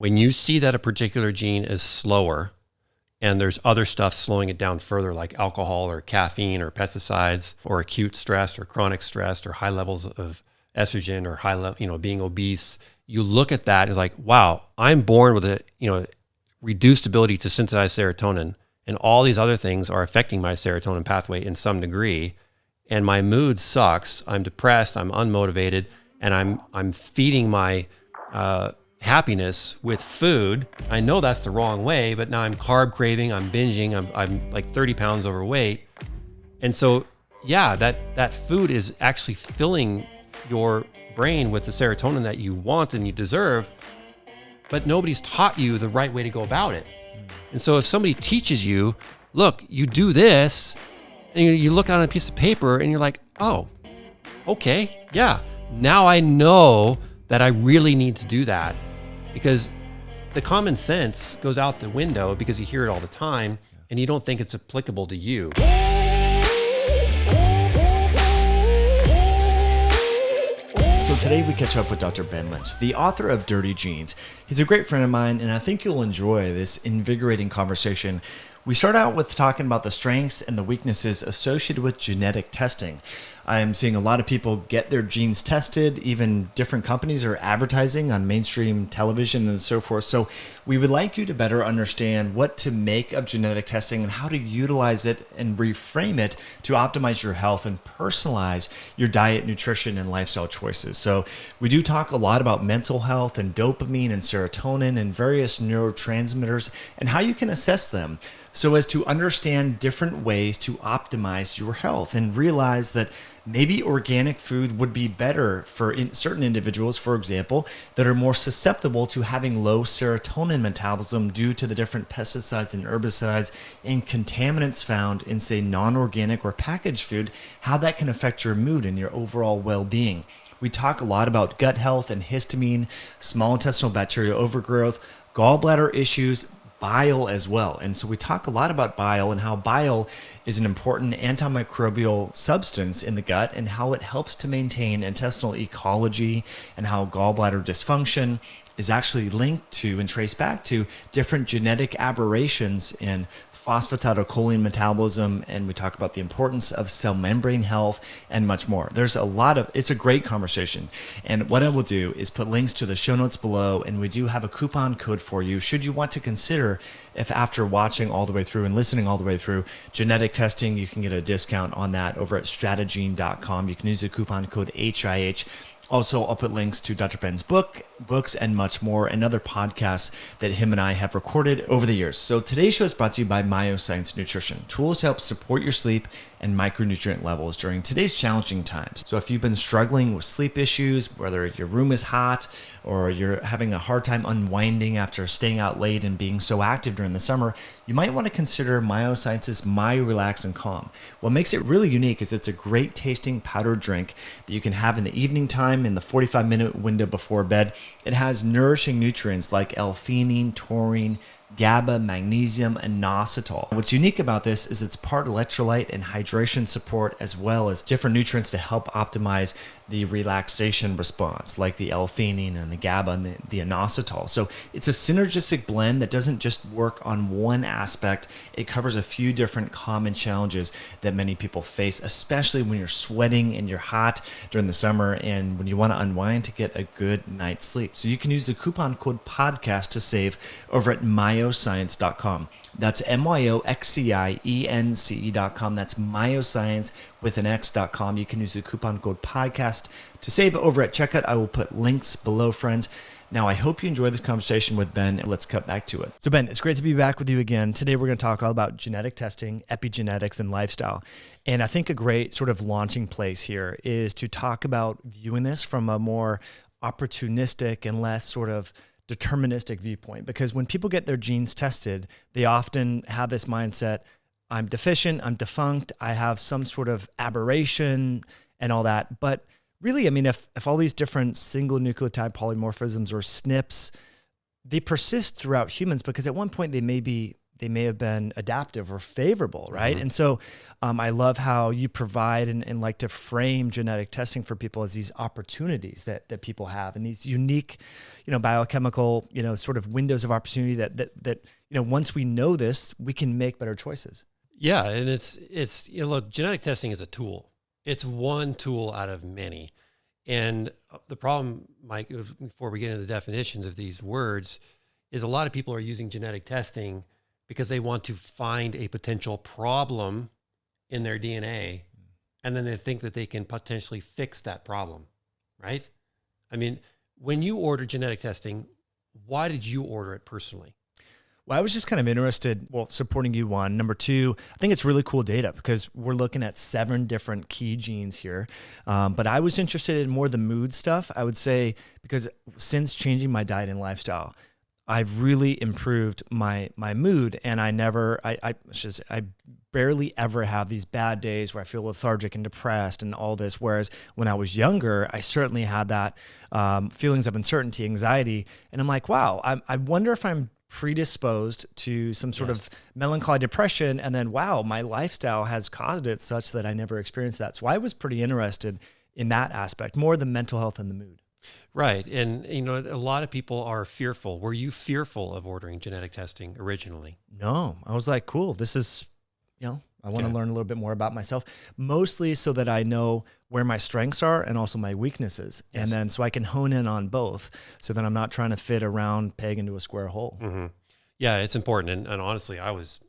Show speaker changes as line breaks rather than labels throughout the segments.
When you see that a particular gene is slower and there's other stuff slowing it down further, like alcohol or caffeine or pesticides or acute stress or chronic stress or high levels of estrogen or high level, being obese, you look at that and it's like, wow, I'm born with a, reduced ability to synthesize serotonin, and all these other things are affecting my serotonin pathway in some degree. And my mood sucks. I'm depressed. I'm unmotivated, and I'm feeding my happiness with food. I know that's the wrong way, but now I'm carb craving. I'm binging. I'm like 30 pounds overweight, and so yeah, that food is actually filling your brain with the serotonin that you want and you deserve, but nobody's taught you the right way to go about it. And so if somebody teaches you, look, you do this, and you look on a piece of paper and you're like, oh, okay, yeah, now I know that I really need to do that, because the common sense goes out the window because you hear it all the time and you don't think it's applicable to you.
So today we catch up with Dr. Ben Lynch, the author of Dirty Genes. He's a great friend of mine, and I think you'll enjoy this invigorating conversation. We start out with talking about the strengths and the weaknesses associated with genetic testing. I'm seeing a lot of people get their genes tested. Even different companies are advertising on mainstream television and so forth. So we would like you to better understand what to make of genetic testing and how to utilize it and reframe it to optimize your health and personalize your diet, nutrition, and lifestyle choices. So we do talk a lot about mental health and dopamine and serotonin and various neurotransmitters and how you can assess them so as to understand different ways to optimize your health and realize that maybe organic food would be better for certain individuals, for example, that are more susceptible to having low serotonin metabolism due to the different pesticides and herbicides and contaminants found in, say, non-organic or packaged food, how that can affect your mood and your overall well-being. We talk a lot about gut health and histamine, small intestinal bacterial overgrowth, gallbladder issues, bile as well. And so we talk a lot about bile and how bile is an important antimicrobial substance in the gut and how it helps to maintain intestinal ecology, and how gallbladder dysfunction is actually linked to and traced back to different genetic aberrations in phosphatidyl choline metabolism, and we talk about the importance of cell membrane health and much more. It's a great conversation. And what I will do is put links to the show notes below, and we do have a coupon code for you should you want to consider, if after watching all the way through and listening all the way through genetic testing, you can get a discount on that over at StrateGene.com. You can use the coupon code HIH. Also, I'll put links to Dr. Ben's books, and much more, and other podcasts that him and I have recorded over the years. So today's show is brought to you by MyoScience Nutrition, tools to help support your sleep and micronutrient levels during today's challenging times. So if you've been struggling with sleep issues, whether your room is hot or you're having a hard time unwinding after staying out late and being so active during the summer, you might want to consider MyoScience's My Relax and Calm. What makes it really unique is it's a great tasting powdered drink that you can have in the evening time in the 45-minute window before bed. It has nourishing nutrients like L-theanine, taurine, GABA, magnesium, and inositol. What's unique about this is it's part electrolyte and hydration support, as well as different nutrients to help optimize the relaxation response, like the L-theanine and the GABA and the inositol. So it's a synergistic blend that doesn't just work on one aspect. It covers a few different common challenges that many people face, especially when you're sweating and you're hot during the summer and when you want to unwind to get a good night's sleep. So you can use the coupon code podcast to save over at myoscience.com. That's MYOXCIENCE.com. That's myoscience with an X.com. You can use the coupon code podcast to save over at checkout. I will put links below, friends. Now, I hope you enjoyed this conversation with Ben, and let's cut back to it. So Ben, it's great to be back with you again. Today, we're going to talk all about genetic testing, epigenetics, and lifestyle. And I think a great sort of launching place here is to talk about viewing this from a more opportunistic and less sort of deterministic viewpoint, because when people get their genes tested, they often have this mindset, I'm deficient, I'm defunct, I have some sort of aberration and all that. But really, I mean, if all these different single nucleotide polymorphisms or SNPs, they persist throughout humans because at one point they may be they may have been adaptive or favorable, right? And so I love how you provide and like to frame genetic testing for people as these opportunities that people have, and these unique, biochemical, sort of windows of opportunity that once we know this, we can make better choices.
Yeah, and it's look, genetic testing is a tool. It's one tool out of many. And the problem, Mike, before we get into the definitions of these words, is a lot of people are using genetic testing because they want to find a potential problem in their DNA, and then they think that they can potentially fix that problem, right? I mean, when you order genetic testing, why did you order it personally?
Well, I was just kind of interested, supporting you, one. Number two, I think it's really cool data because we're looking at 7 different key genes here. But I was interested in more the mood stuff, I would say, because since changing my diet and lifestyle, I've really improved my mood, and I barely ever have these bad days where I feel lethargic and depressed and all this. Whereas when I was younger, I certainly had that feelings of uncertainty, anxiety. And I'm like, wow, I wonder if I'm predisposed to some sort of melancholy depression. And then, wow, my lifestyle has caused it such that I never experienced that. So I was pretty interested in that aspect, more the mental health and the mood.
Right. And, a lot of people are fearful. Were you fearful of ordering genetic testing originally?
No, I was like, cool, this is, I want to learn a little bit more about myself, mostly so that I know where my strengths are and also my weaknesses. Yes. And then so I can hone in on both so that I'm not trying to fit a round peg into a square hole.
Mm-hmm. Yeah, it's important. And honestly, I was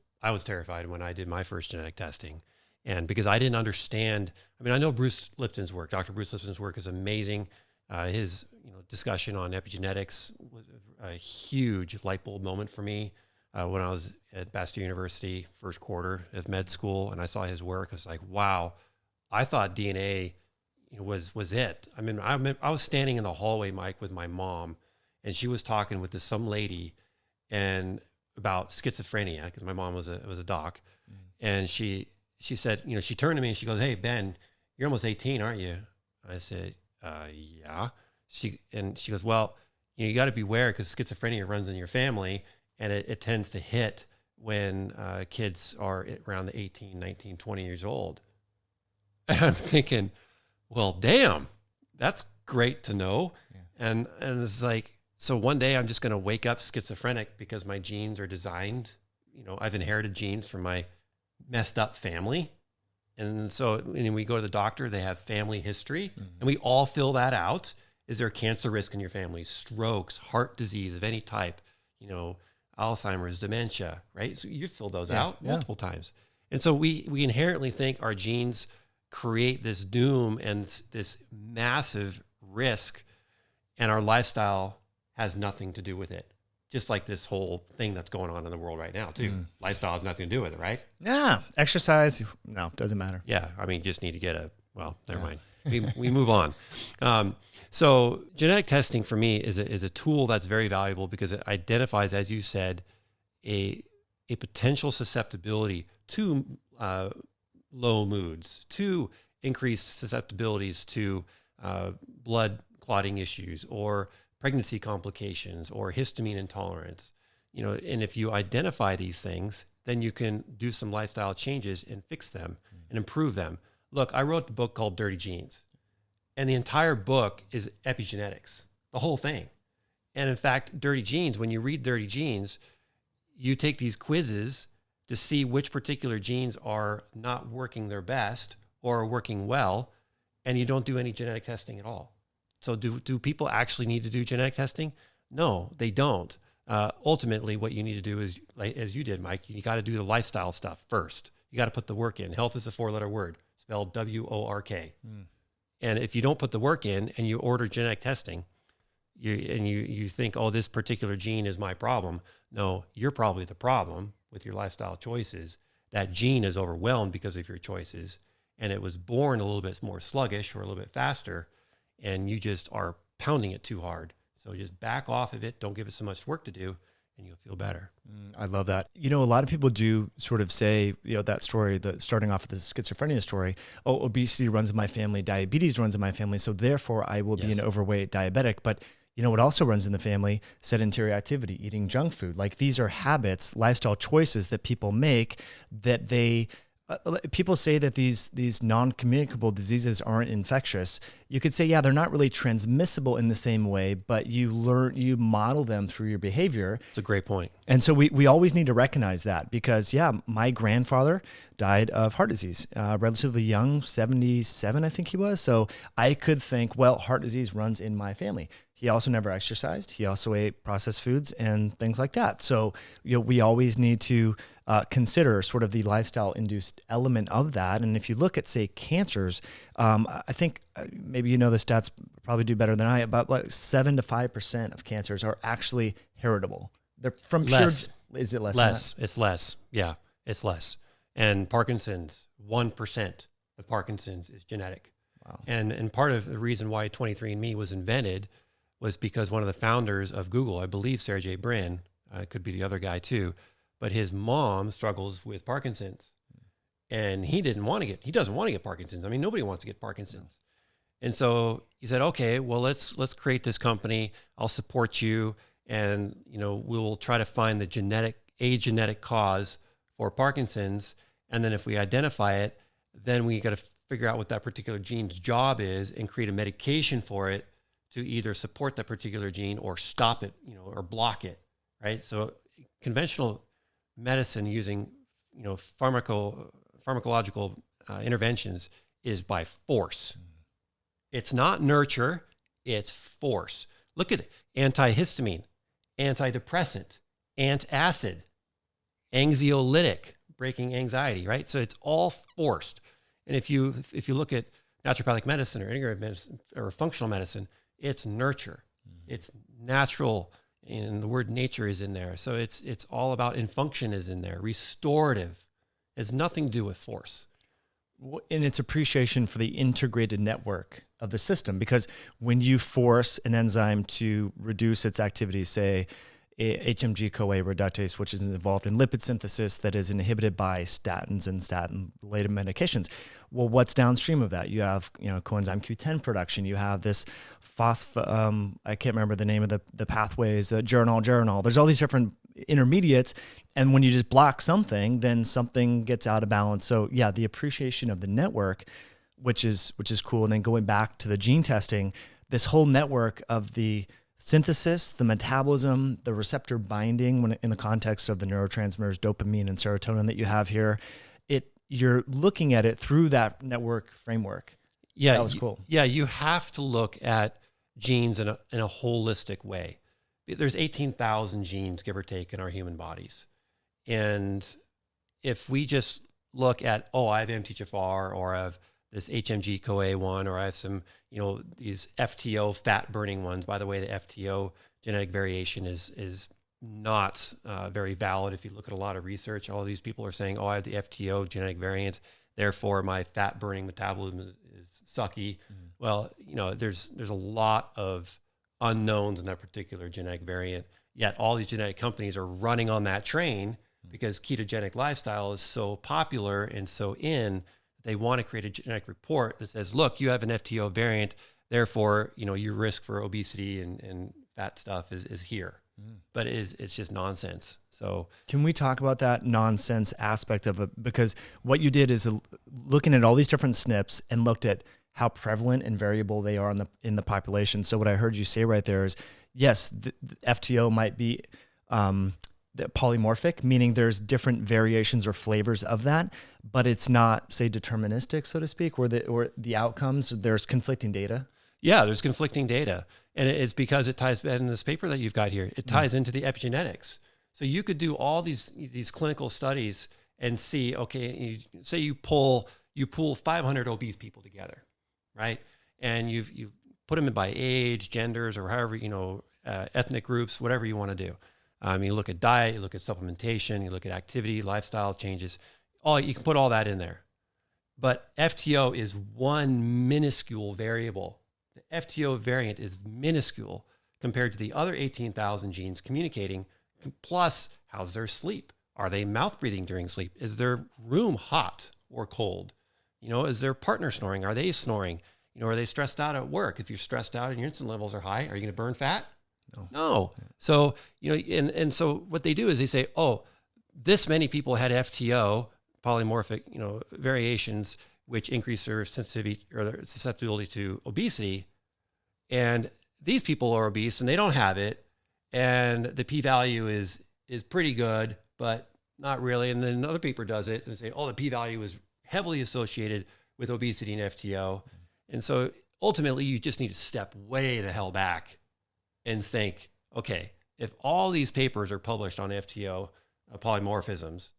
terrified when I did my first genetic testing. And because I didn't understand, I know Bruce Lipton's work. Dr. Bruce Lipton's work is amazing. His discussion on epigenetics was a huge light bulb moment for me when I was at Bastyr University, first quarter of med school, and I saw his work. I was like, wow, I thought DNA was it. I was standing in the hallway, Mike, with my mom, and she was talking with some lady and about schizophrenia, because my mom was a doc. And she said, she turned to me and she goes, "Hey, Ben, you're almost 18, aren't you?" I said, yeah. She goes, "Well, you got to beware because schizophrenia runs in your family, and it tends to hit when kids are around the 18, 19, 20 years old." And I'm thinking, well, damn, that's great to know. Yeah. And it's like, so one day I'm just going to wake up schizophrenic because my genes are designed, I've inherited genes from my messed up family. And so when we go to the doctor, they have family history, and we all fill that out. Is there a cancer risk in your family? Strokes, heart disease of any type, Alzheimer's, dementia, right? So you fill those out multiple times. And so we inherently think our genes create this doom and this massive risk, and our lifestyle has nothing to do with it. Just like this whole thing that's going on in the world right now, too. Lifestyle has nothing to do with it, right?
Yeah. Exercise, no, doesn't matter.
Yeah. Just need to get never mind. We move on. So genetic testing for me is a tool that's very valuable because it identifies, as you said, a potential susceptibility to low moods, to increased susceptibilities to blood clotting issues or pregnancy complications or histamine intolerance. And if you identify these things, then you can do some lifestyle changes and fix them and improve them. Look, I wrote the book called Dirty Genes, and the entire book is epigenetics, the whole thing. And in fact, Dirty Genes, when you read Dirty Genes, you take these quizzes to see which particular genes are not working their best or are working well, and you don't do any genetic testing at all. So do people actually need to do genetic testing? No, they don't. Ultimately, what you need to do is, like, as you did, Mike, you got to do the lifestyle stuff first. You got to put the work in. Health is a 4-letter word, spelled WORK. And if you don't put the work in and you order genetic testing, you think, oh, this particular gene is my problem. No, you're probably the problem with your lifestyle choices. That gene is overwhelmed because of your choices, and it was born a little bit more sluggish or a little bit faster, and you just are pounding it too hard. So just back off of it. Don't give it so much work to do, and you'll feel better.
I love that. A lot of people do sort of say, that story, starting off with the schizophrenia story, obesity runs in my family, diabetes runs in my family, so therefore I will be an overweight diabetic. But You know what also runs in the family? Sedentary activity, eating junk food. Like these are habits, lifestyle choices that people make that people say that these non-communicable diseases aren't infectious. You could say, yeah, they're not really transmissible in the same way, but you model them through your behavior.
It's a great point.
And so we always need to recognize that because, yeah, my grandfather died of heart disease, relatively young, 77, I think he was. So I could think, well, heart disease runs in my family. He also never exercised. He also ate processed foods and things like that. So, we always need to consider sort of the lifestyle-induced element of that. And if you look at, say, cancers, I think maybe the stats probably do better than I, about like 7 to 5% of cancers are actually heritable. They're from
less.
Is it less?
Less. It's less. Yeah, it's less. And Parkinson's, 1% of Parkinson's is genetic.
Wow.
And part of the reason why 23andMe was invented was because one of the founders of Google, I believe Sergey Brin, could be the other guy too, but his mom struggles with Parkinson's, and he doesn't want to get Parkinson's. I mean, nobody wants to get Parkinson's. And so he said, okay, well, let's create this company. I'll support you. And, we'll try to find the genetic cause for Parkinson's. And then if we identify it, then we got to figure out what that particular gene's job is and create a medication for it to either support that particular gene or stop it, or block it, right? So conventional medicine using, pharmacological interventions is by force. It's not nurture, it's force. Look at it. Antihistamine, antidepressant, antacid, anxiolytic, breaking anxiety, right? So it's all forced. And if you look at naturopathic medicine or integrative medicine or functional medicine, it's nurture. It's natural, and the word nature is in there. So it's all about, and function is in there. Restorative. It has nothing to do with force.
And it's appreciation for the integrated network of the system, because when you force an enzyme to reduce its activity, say HMG-CoA reductase, which is involved in lipid synthesis that is inhibited by statins and statin-related medications. Well, what's downstream of that? You have, coenzyme Q10 production. You have this I can't remember the name of the pathways, the geranyl. There's all these different intermediates. And when you just block something, then something gets out of balance. So yeah, the appreciation of the network, which is cool. And then going back to the gene testing, this whole network of the synthesis, the metabolism, the receptor binding, when in the context of the neurotransmitters, dopamine and serotonin that you have here, you're looking at it through that network framework.
Yeah,
that was cool.
Yeah, you have to look at genes in a holistic way. There's 18,000 genes, give or take, in our human bodies. And if we just look at, I have MTHFR, or I have this HMG-CoA one, or I have some, these FTO fat burning ones. By the way, the FTO genetic variation is not very valid. If you look at a lot of research, all of these people are saying, I have the FTO genetic variant, therefore my fat burning metabolism is sucky. Well, there's a lot of unknowns in that particular genetic variant, yet all these genetic companies are running on that train because ketogenic lifestyle is so popular and so in. They want to create a genetic report that says, look, you have an FTO variant, therefore, your risk for obesity and fat stuff is here. But it's just nonsense. So
can we talk about that nonsense aspect of it? Because what you did is looking at all these different SNPs and looked at how prevalent and variable they are in the population. So what I heard you say right there is, yes, the FTO might be polymorphic, meaning there's different variations or flavors of that, but it's not, say, deterministic, so to speak, or the outcomes, there's conflicting data.
Yeah, there's conflicting data. And it's because it ties in this paper that you've got here. It ties into the epigenetics. So you could do all these clinical studies and see, okay, say you pull 500 obese people together, right? And you've put them in by age, genders, or however, ethnic groups, whatever you want to do. You look at diet, you look at supplementation, you look at activity, lifestyle changes. You can put all that in there. But FTO is one minuscule variable. The FTO variant is minuscule compared to the other 18,000 genes communicating. Plus, how's their sleep? Are they mouth breathing during sleep? Is their room hot or cold? Is their partner snoring? Are they snoring? Are they stressed out at work? If you're stressed out and your insulin levels are high, are you going to burn fat? No. So, and so what they do is they say, oh, this many people had FTO, polymorphic, variations, which increase their sensitivity or their susceptibility to obesity. And these people are obese and they don't have it. And the p-value is pretty good, but not really. And then another paper does it and they say, oh, the p-value is heavily associated with obesity and FTO. And so ultimately you just need to step way the hell back and think, okay, if all these papers are published on FTO polymorphisms,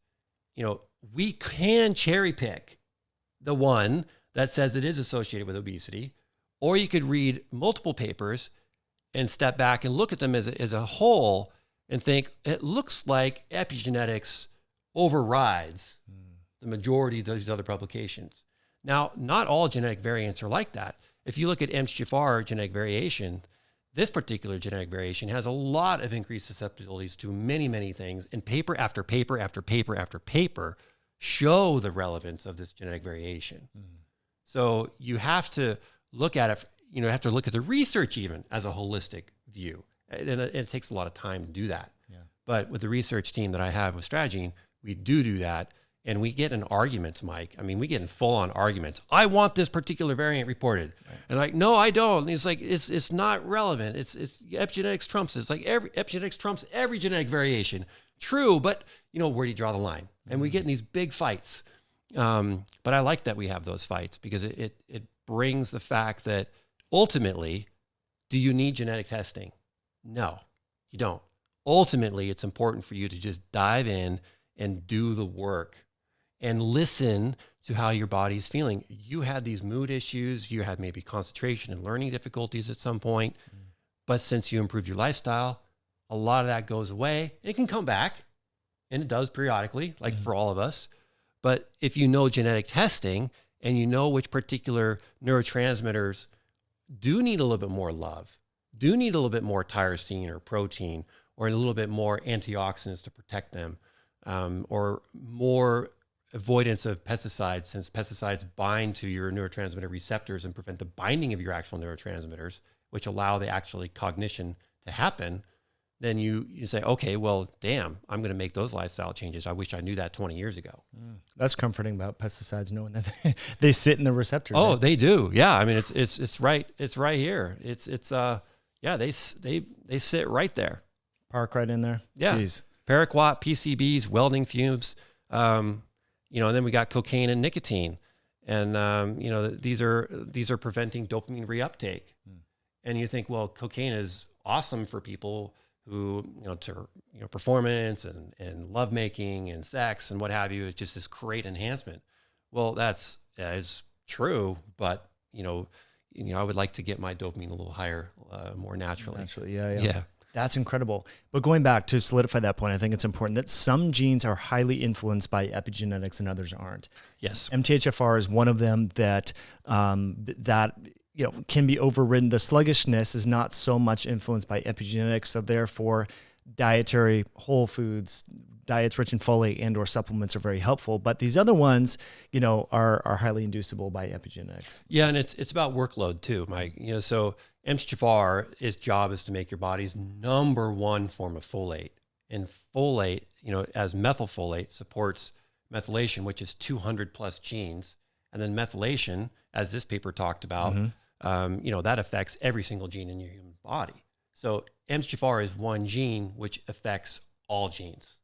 we can cherry pick the one that says it is associated with obesity, or you could read multiple papers and step back and look at them as a whole and think, it looks like epigenetics overrides the majority of those other publications. Now, not all genetic variants are like that. If you look at MTHFR genetic variation, this particular genetic variation has a lot of increased susceptibilities to many, many things, and paper after paper after paper after paper show the relevance of this genetic variation. So you have to look at it, have to look at the research even as a holistic view. And it takes a lot of time to do that. Yeah. But with the research team that I have with StrateGene, we do that. And we get in arguments, Mike. I mean, we get in full-on arguments. I want this particular variant reported. Right. And like, no, I don't. And it's like, it's not relevant. It's epigenetics trumps. It's like epigenetics trumps every genetic variation. True, but where do you draw the line? And we get in these big fights. But I like that we have those fights because it brings the fact that ultimately, do you need genetic testing? No, you don't. Ultimately, it's important for you to just dive in and do the work and listen to how your body is feeling. You had these mood issues, you had maybe concentration and learning difficulties at some point, but since you improved your lifestyle, a lot of that goes away. It can come back, and it does periodically, like for all of us. But if you know genetic testing and you know which particular neurotransmitters do need a little bit more love, do need a little bit more tyrosine or protein, or a little bit more antioxidants to protect them, or more avoidance of pesticides, since pesticides bind to your neurotransmitter receptors and prevent the binding of your actual neurotransmitters, which allow the actually cognition to happen, then you say, okay, well, damn, I'm going to make those lifestyle changes. I wish I knew that 20 years ago.
That's comforting about pesticides, knowing that they sit in the receptors.
Oh, right? They do. Yeah. I mean, it's right. It's right here. They sit right there.
Park right in there.
Yeah.
Jeez.
Paraquat, PCBs, welding fumes, and then we got cocaine and nicotine, and these are preventing dopamine reuptake. And you think, well, cocaine is awesome for people who performance and lovemaking and sex and what have you. It's just this great enhancement. Well, that is true, but I would like to get my dopamine a little higher, more naturally.
Naturally, yeah. That's incredible. But going back to solidify that point, I think it's important that some genes are highly influenced by epigenetics and others aren't.
Yes.
MTHFR is one of them that can be overridden. The sluggishness is not so much influenced by epigenetics, so therefore dietary whole foods, diets rich in folate and or supplements are very helpful. But these other ones, are highly inducible by epigenetics.
Yeah, and it's about workload too, Mike. So MTHFR, its job is to make your body's number one form of folate. And folate, as methylfolate, supports methylation, which is 200 plus genes. And then methylation, as this paper talked about, that affects every single gene in your human body. So MTHFR is one gene which affects all genes.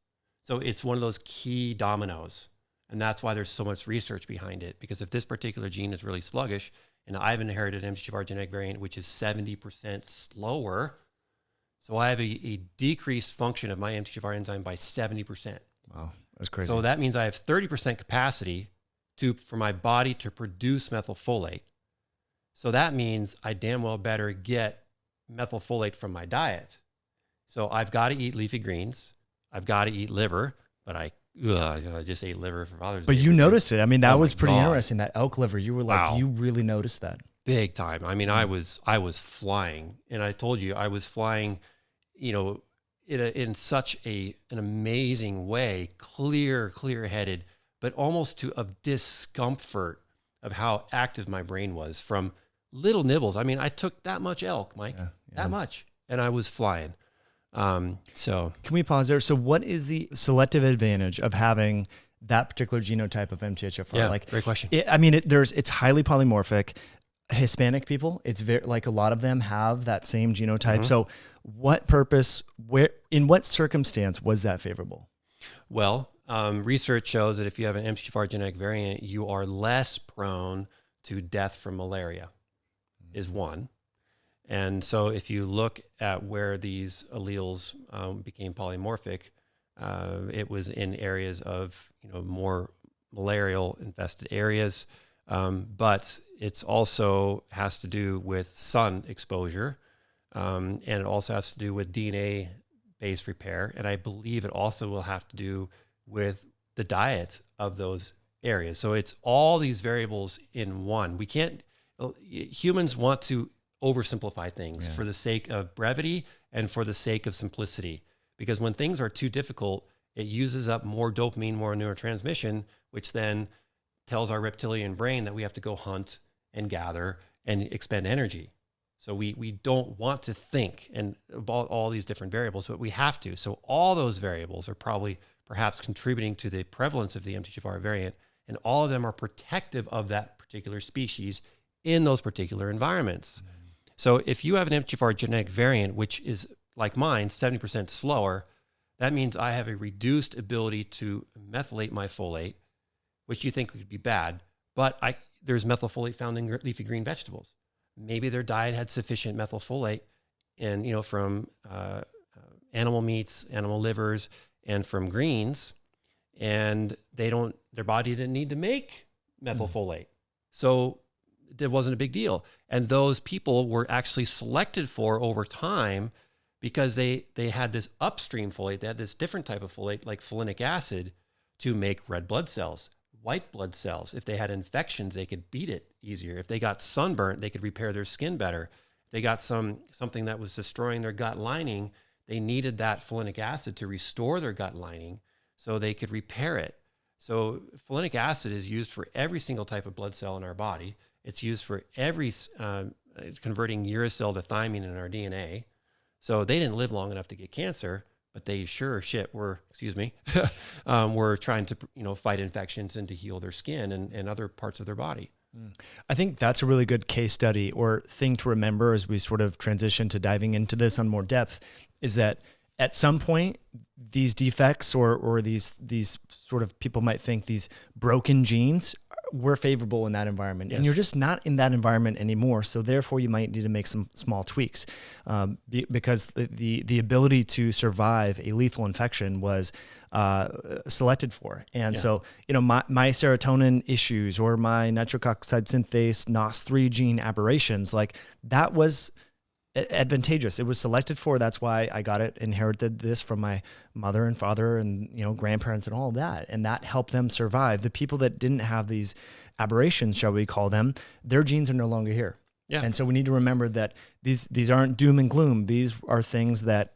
So it's one of those key dominoes. And that's why there's so much research behind it. Because if this particular gene is really sluggish, and I've inherited MTHFR genetic variant, which is 70% slower, so I have a decreased function of my MTHFR enzyme by 70%.
Wow, that's crazy.
So that means I have 30% capacity for my body to produce methylfolate. So that means I damn well better get methylfolate from my diet. So I've got to eat leafy greens. I've got to eat liver, but I just ate liver for Father's Day.
But you noticed it. I mean, that was pretty interesting. That elk liver, you were like, wow. You really noticed that.
Big time. I mean, I was flying, and I told you I was flying, in such an amazing way, clear-headed, but almost of discomfort of how active my brain was from little nibbles. I mean, I took that much elk, Mike, that much, and I was flying. So
can we pause there? So what is the selective advantage of having that particular genotype of MTHFR?
Yeah, great question.
It's highly polymorphic. Hispanic people, it's very, like, a lot of them have that same genotype. So what purpose, in what circumstance was that favorable?
Well, research shows that if you have an MTHFR genetic variant, you are less prone to death from malaria, is one. And so if you look at where these alleles became polymorphic, it was in areas of, more malarial infested areas. But it's also has to do with sun exposure, and it also has to do with DNA-based repair. And I believe it also will have to do with the diet of those areas. So it's all these variables in one. Humans want to oversimplify things for the sake of brevity and for the sake of simplicity. Because when things are too difficult, it uses up more dopamine, more neurotransmission, which then tells our reptilian brain that we have to go hunt and gather and expend energy. So we don't want to think and about all these different variables, but we have to. So all those variables are probably perhaps contributing to the prevalence of the MTHFR variant, and all of them are protective of that particular species in those particular environments. So if you have an MTHFR genetic variant, which is like mine, 70% slower, that means I have a reduced ability to methylate my folate, which you think could be bad, but there's methylfolate found in leafy green vegetables. Maybe their diet had sufficient methylfolate, and from animal meats, animal livers, and from greens, and their body didn't need to make methylfolate, so it wasn't a big deal. And those people were actually selected for over time because they had this upstream folate, they had this different type of folate, like folinic acid, to make red blood cells, white blood cells. If they had infections, they could beat it easier. If they got sunburnt, they could repair their skin better. If they got something that was destroying their gut lining, they needed that folinic acid to restore their gut lining so they could repair it. So folinic acid is used for every single type of blood cell in our body. It's used for every converting uracil to thymine in our DNA. So they didn't live long enough to get cancer, but they sure shit were trying to fight infections and to heal their skin and other parts of their body.
I think that's a really good case study or thing to remember as we sort of transition to diving into this on more depth, is that at some point these defects or these sort of, people might think these broken genes were favorable in that environment, and you're just not in that environment anymore. So therefore you might need to make some small tweaks, because the ability to survive a lethal infection was selected for. And so, my serotonin issues or my nitric oxide synthase NOS3 gene aberrations, like, that was advantageous. It was selected for. That's why I inherited this from my mother and father and, grandparents and all of that. And that helped them survive. The people that didn't have these aberrations, shall we call them, their genes are no longer here. Yeah. And so we need to remember that these aren't doom and gloom. These are things that,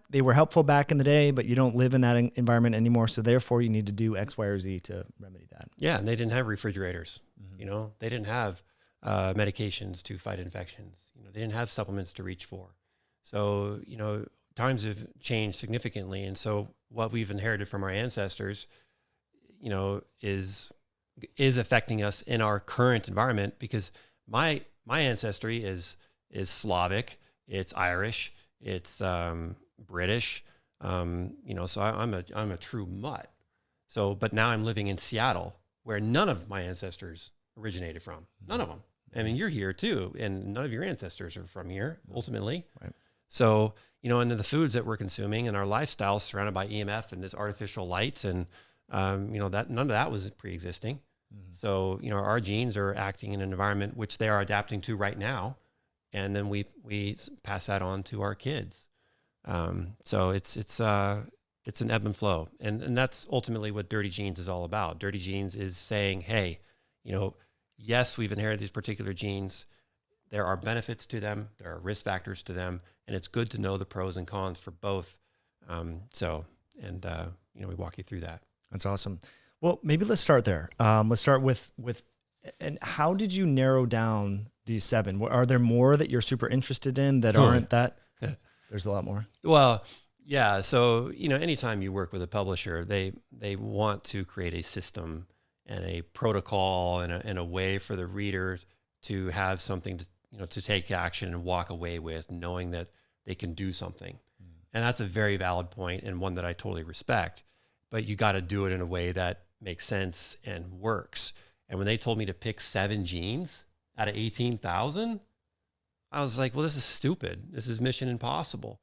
they were helpful back in the day, but you don't live in that environment anymore. So therefore you need to do X, Y, or Z to remedy that.
Yeah. And they didn't have refrigerators, they didn't have medications to fight infections. They didn't have supplements to reach for. So, times have changed significantly. And so what we've inherited from our ancestors, is affecting us in our current environment, because my ancestry is Slavic, it's Irish, it's British, so I'm a true mutt. So, but now I'm living in Seattle, where none of my ancestors originated from. None of them. I mean, you're here too, and none of your ancestors are from here, ultimately. Right. So, and the foods that we're consuming and our lifestyle surrounded by EMF and this artificial lights, and that none of that was pre-existing. So, our genes are acting in an environment which they are adapting to right now, and then we pass that on to our kids. So it's an ebb and flow, and that's ultimately what Dirty Genes is all about. Dirty Genes is saying, hey, yes, we've inherited these particular genes. There are benefits to them. There are risk factors to them. And it's good to know the pros and cons for both. We walk you through that.
That's awesome. Well, maybe let's start there. Let's start with and how did you narrow down these 7. Are there more that you're super interested in that
Sure.
aren't that? There's a lot more.
Well, yeah. So, anytime you work with a publisher, they want to create a system and a protocol and a way for the reader to have something to take action and walk away with, knowing that they can do something. And that's a very valid point and one that I totally respect. But you got to do it in a way that makes sense and works. And when they told me to pick 7 genes out of 18,000, I was like, well, this is stupid. This is mission impossible.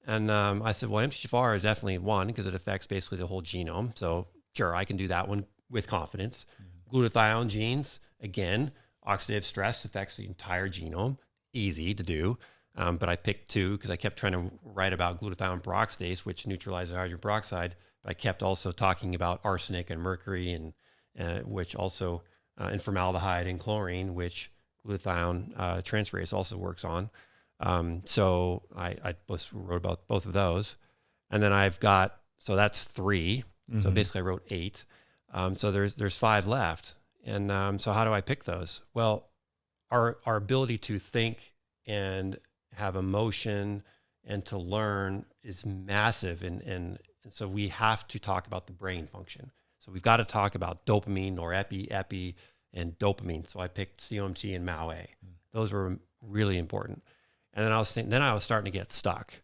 And I said, well, MTHFR is definitely one because it affects basically the whole genome. So sure, I can do that one with confidence. Glutathione genes, again, oxidative stress affects the entire genome. Easy to do. But I picked 2 because I kept trying to write about glutathione peroxidase, which neutralizes hydrogen peroxide. But I kept also talking about arsenic and mercury, and which also and formaldehyde and chlorine, which glutathione transferase also works on. So I wrote about both of those, and then I've got, so that's 3. So basically I wrote 8. So there's 5 left, and so how do I pick those? Well, our ability to think and have emotion and to learn is massive, and so we have to talk about the brain function. So we've got to talk about dopamine, epi, and dopamine. So I picked CMT and MAOA. Those were really important. And then I was starting to get stuck.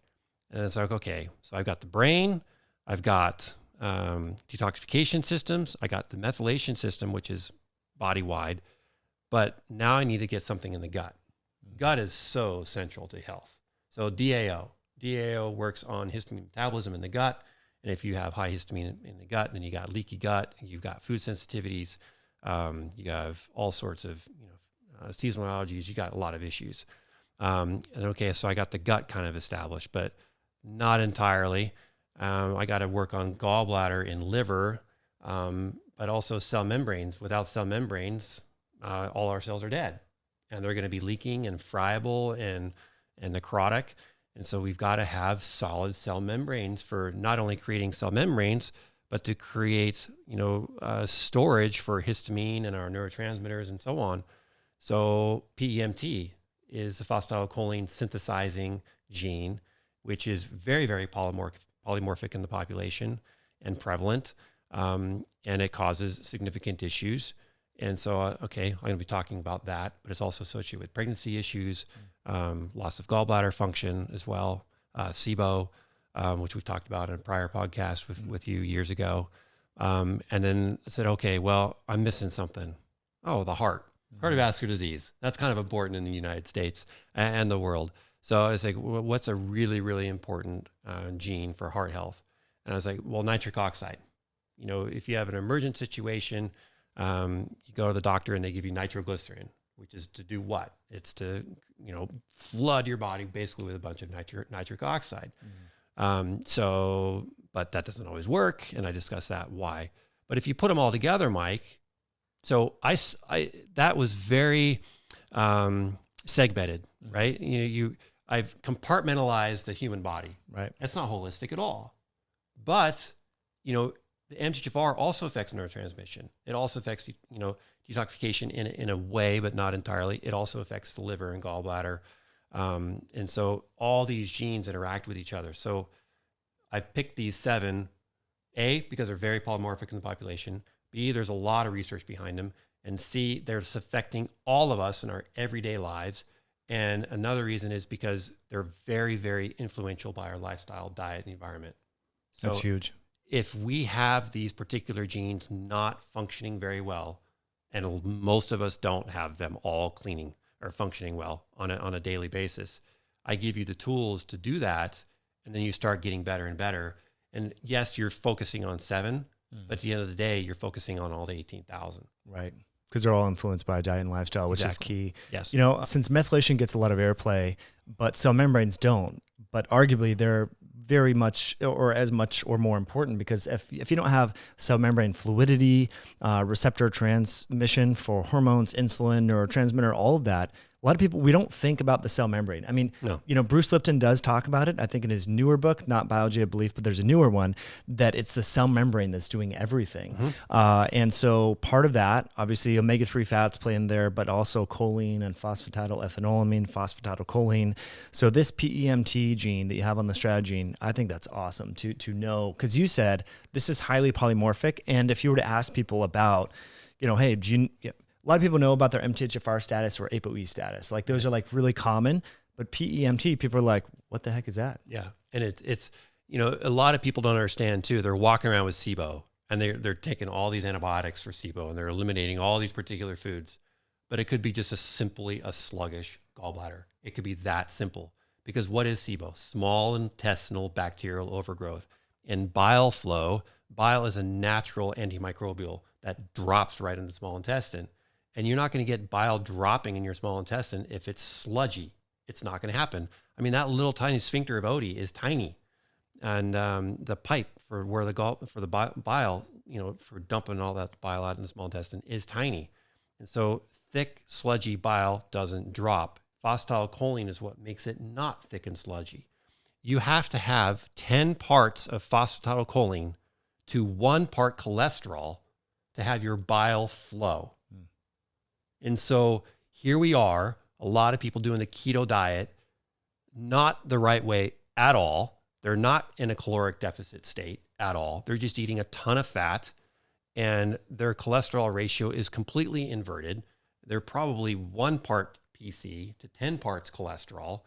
And it's like, okay, so I've got the brain, I've got detoxification systems, I got the methylation system, which is body-wide, but now I need to get something in the gut. Gut is so central to health. So DAO works on histamine metabolism in the gut. And if you have high histamine in the gut, then you got leaky gut, you've got food sensitivities, you have all sorts of seasonal allergies, you got a lot of issues. And okay, so I got the gut kind of established, but not entirely. I got to work on gallbladder and liver, but also cell membranes. Without cell membranes, all our cells are dead, and they're going to be leaking and friable and necrotic. And so we've got to have solid cell membranes for not only creating cell membranes, but to create, storage for histamine and our neurotransmitters and so on. So PEMT is the phosphatidylcholine synthesizing gene, which is very, very polymorphic in the population and prevalent, and it causes significant issues. And so, I'm going to be talking about that, but it's also associated with pregnancy issues, loss of gallbladder function as well, SIBO, which we've talked about in a prior podcast with you years ago. And then I said, okay, well, I'm missing something. Oh, the heart. Cardiovascular disease. That's kind of important in the United States and the world. So I was like, well, what's a really, really important gene for heart health? And I was like, well, nitric oxide. If you have an emergent situation, you go to the doctor and they give you nitroglycerin, which is to do what? It's to, flood your body basically with a bunch of nitric oxide. But that doesn't always work. And I discussed that why. But if you put them all together, Mike, so that was very segmented, right? I've compartmentalized the human body.
Right.
That's not holistic at all. But, the MTHFR also affects neurotransmission. It also affects, detoxification in a way, but not entirely. It also affects the liver and gallbladder. And so all these genes interact with each other. So I've picked these 7, A, because they're very polymorphic in the population. B, there's a lot of research behind them. And C, they're affecting all of us in our everyday lives. And another reason is because they're very, very influential by our lifestyle, diet, and environment. So
that's huge.
If we have these particular genes not functioning very well, and most of us don't have them all cleaning or functioning well on a daily basis, I give you the tools to do that, and then you start getting better and better. And yes, you're focusing on 7, but at the end of the day, you're focusing on all the 18,000.
Right. Because they're all influenced by diet and lifestyle, which is key.
Yes.
Since methylation gets a lot of airplay, but cell membranes don't, but arguably they're very much or as much or more important, because if you don't have cell membrane fluidity, receptor transmission for hormones, insulin, neurotransmitter, all of that, a lot of people, we don't think about the cell membrane. I mean,
No.
Bruce Lipton does talk about it, I think in his newer book, not Biology of Belief, but there's a newer one, that it's the cell membrane that's doing everything. And so part of that, obviously omega-3 fats play in there, but also choline and phosphatidyl ethanolamine, phosphatidylcholine. So this PEMT gene that you have on the StrateGene, I think that's awesome to know, because you said this is highly polymorphic. And if you were to ask people about, hey, a lot of people know about their MTHFR status or ApoE status. Like those are like really common, but PEMT, people are like, what the heck is that?
Yeah. And it's a lot of people don't understand too. They're walking around with SIBO and they're taking all these antibiotics for SIBO and they're eliminating all these particular foods, but it could be just simply a sluggish gallbladder. It could be that simple, because what is SIBO? Small intestinal bacterial overgrowth. In bile flow, bile is a natural antimicrobial that drops right into the small intestine. And you're not going to get bile dropping in your small intestine if it's sludgy. It's not going to happen. I mean, that little tiny sphincter of Odie is tiny. And the pipe for where the bile, for dumping all that bile out in the small intestine is tiny. And so thick, sludgy bile doesn't drop. Phosphatidylcholine is what makes it not thick and sludgy. You have to have 10 parts of phosphatidylcholine to 1 part cholesterol to have your bile flow. And so here we are, a lot of people doing the keto diet, not the right way at all. They're not in a caloric deficit state at all. They're just eating a ton of fat, and their cholesterol ratio is completely inverted. They're probably 1 part PC to 10 parts cholesterol.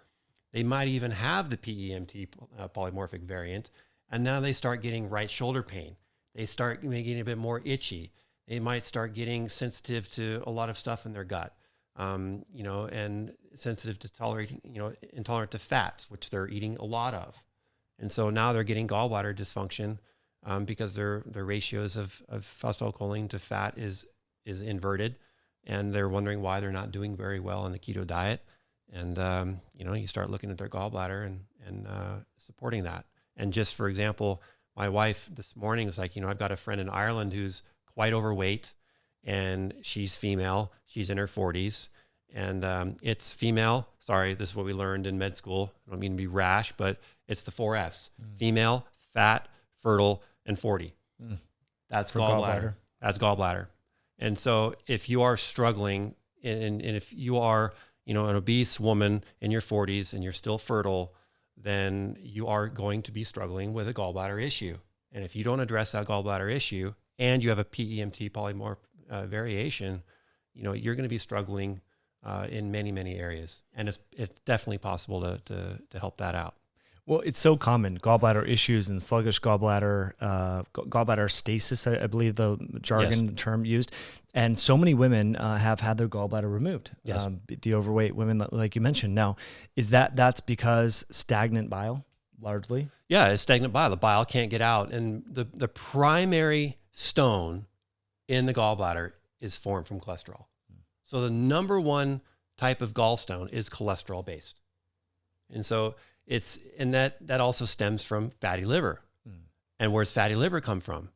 They might even have the PEMT polymorphic variant, and now they start getting right shoulder pain. They start getting a bit more itchy. They might start getting sensitive to a lot of stuff in their gut, and sensitive to intolerant to fats, which they're eating a lot of. And so now they're getting gallbladder dysfunction because their ratios of phosphatidylcholine to fat is inverted, and they're wondering why they're not doing very well on the keto diet. And, you start looking at their gallbladder and supporting that. And just for example, my wife this morning was like, I've got a friend in Ireland who's quite overweight, and she's female. She's in her 40s, and it's female. Sorry, this is what we learned in med school. I don't mean to be rash, but it's the 4 Fs: female, fat, fertile, and 40. That's gallbladder. That's gallbladder. And so if you are struggling, and if you are, an obese woman in your 40s and you're still fertile, then you are going to be struggling with a gallbladder issue. And if you don't address that gallbladder issue, and you have a PEMT polymorph variation, you're going to be struggling in many, many areas. And it's definitely possible to help that out.
Well, it's so common, gallbladder issues and sluggish gallbladder, gallbladder stasis, I believe the jargon, the term used. And so many women have had their gallbladder removed.
Yes.
The overweight women, like you mentioned. Now, that's because stagnant bile, largely?
Yeah, it's stagnant bile. The bile can't get out. And the primary stone in the gallbladder is formed from cholesterol. So the number one type of gallstone is cholesterol based. And so that also stems from fatty liver. And where's fatty liver come from?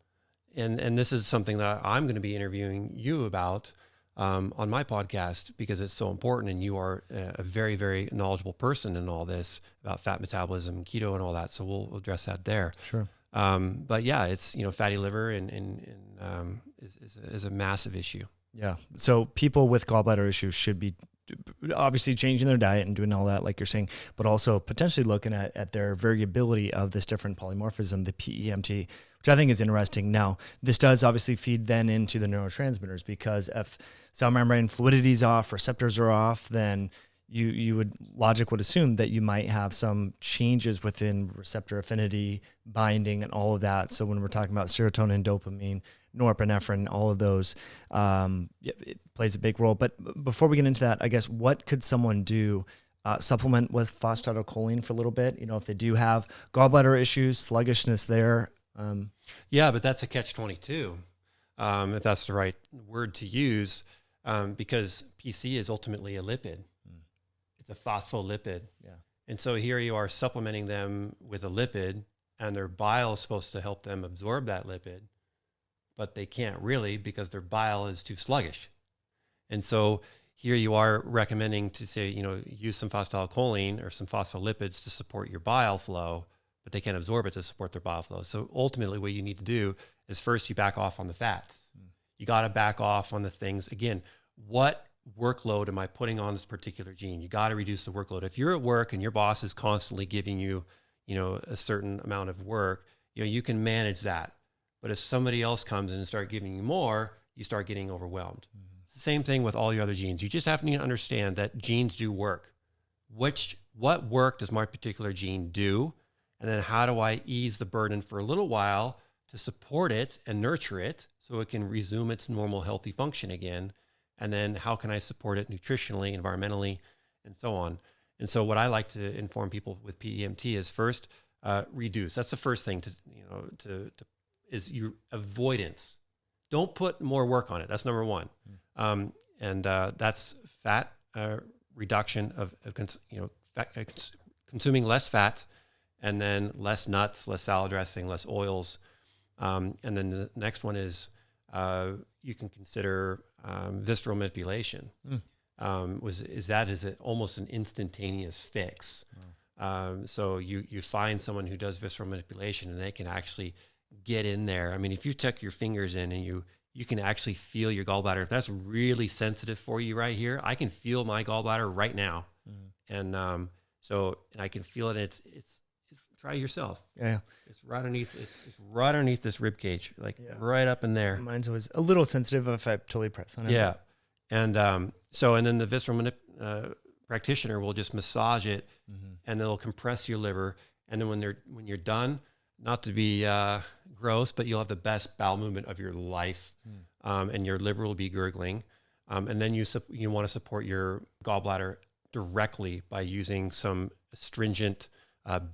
And this is something that I'm going to be interviewing you about on my podcast, because it's so important, and you are a very, very knowledgeable person in all this about fat metabolism, keto, and all that. So we'll address that there.
Sure.
But yeah, it's, fatty liver is a massive issue.
Yeah. So people with gallbladder issues should be obviously changing their diet and doing all that, like you're saying, but also potentially looking at their variability of this different polymorphism, the PEMT, which I think is interesting. Now, this does obviously feed then into the neurotransmitters, because if cell membrane fluidity is off, receptors are off, then logic would assume that you might have some changes within receptor affinity, binding, and all of that. So when we're talking about serotonin, dopamine, norepinephrine, all of those, it plays a big role. But before we get into that, I guess, what could someone do? Supplement with phosphatidylcholine for a little bit, if they do have gallbladder issues, sluggishness there.
Yeah, but that's a catch-22, if that's the right word to use, because PC is ultimately a lipid. It's a phospholipid.
Yeah.
And so here you are supplementing them with a lipid, and their bile is supposed to help them absorb that lipid, but they can't really, because their bile is too sluggish. And so here you are recommending to say, use some phosphatidylcholine or some phospholipids to support your bile flow, but they can't absorb it to support their bile flow. So ultimately what you need to do is first you back off on the fats. You got to back off on the things. Again, what workload am I putting on this particular gene? You got to reduce the workload. If you're at work and your boss is constantly giving you, a certain amount of work, you can manage that. But if somebody else comes in and start giving you more, you start getting overwhelmed. It's the same thing with all your other genes. You just have to understand that genes do work. What work does my particular gene do? And then how do I ease the burden for a little while to support it and nurture it so it can resume its normal healthy function again? And then how can I support it nutritionally, environmentally, and so on? And so what I like to inform people with PEMT is first, reduce. That's the first thing is your avoidance. Don't put more work on it. That's number one. And that's fat reduction of consuming less fat, and then less nuts, less salad dressing, less oils. And then the next one is you can consider visceral manipulation. Is it almost an instantaneous fix? So you find someone who does visceral manipulation and they can actually get in there. I mean, if you tuck your fingers in and you can actually feel your gallbladder. If that's really sensitive for you right here, I can feel my gallbladder right now. And I can feel it. It's try it yourself.
Yeah.
It's right underneath this rib cage, right up in there.
Mine's always a little sensitive if I totally press on it.
Yeah. And and then the visceral practitioner will just massage it, and they'll compress your liver. And then when you're done, not to be gross, but you'll have the best bowel movement of your life, and your liver will be gurgling. And then you want to support your gallbladder directly by using some astringent,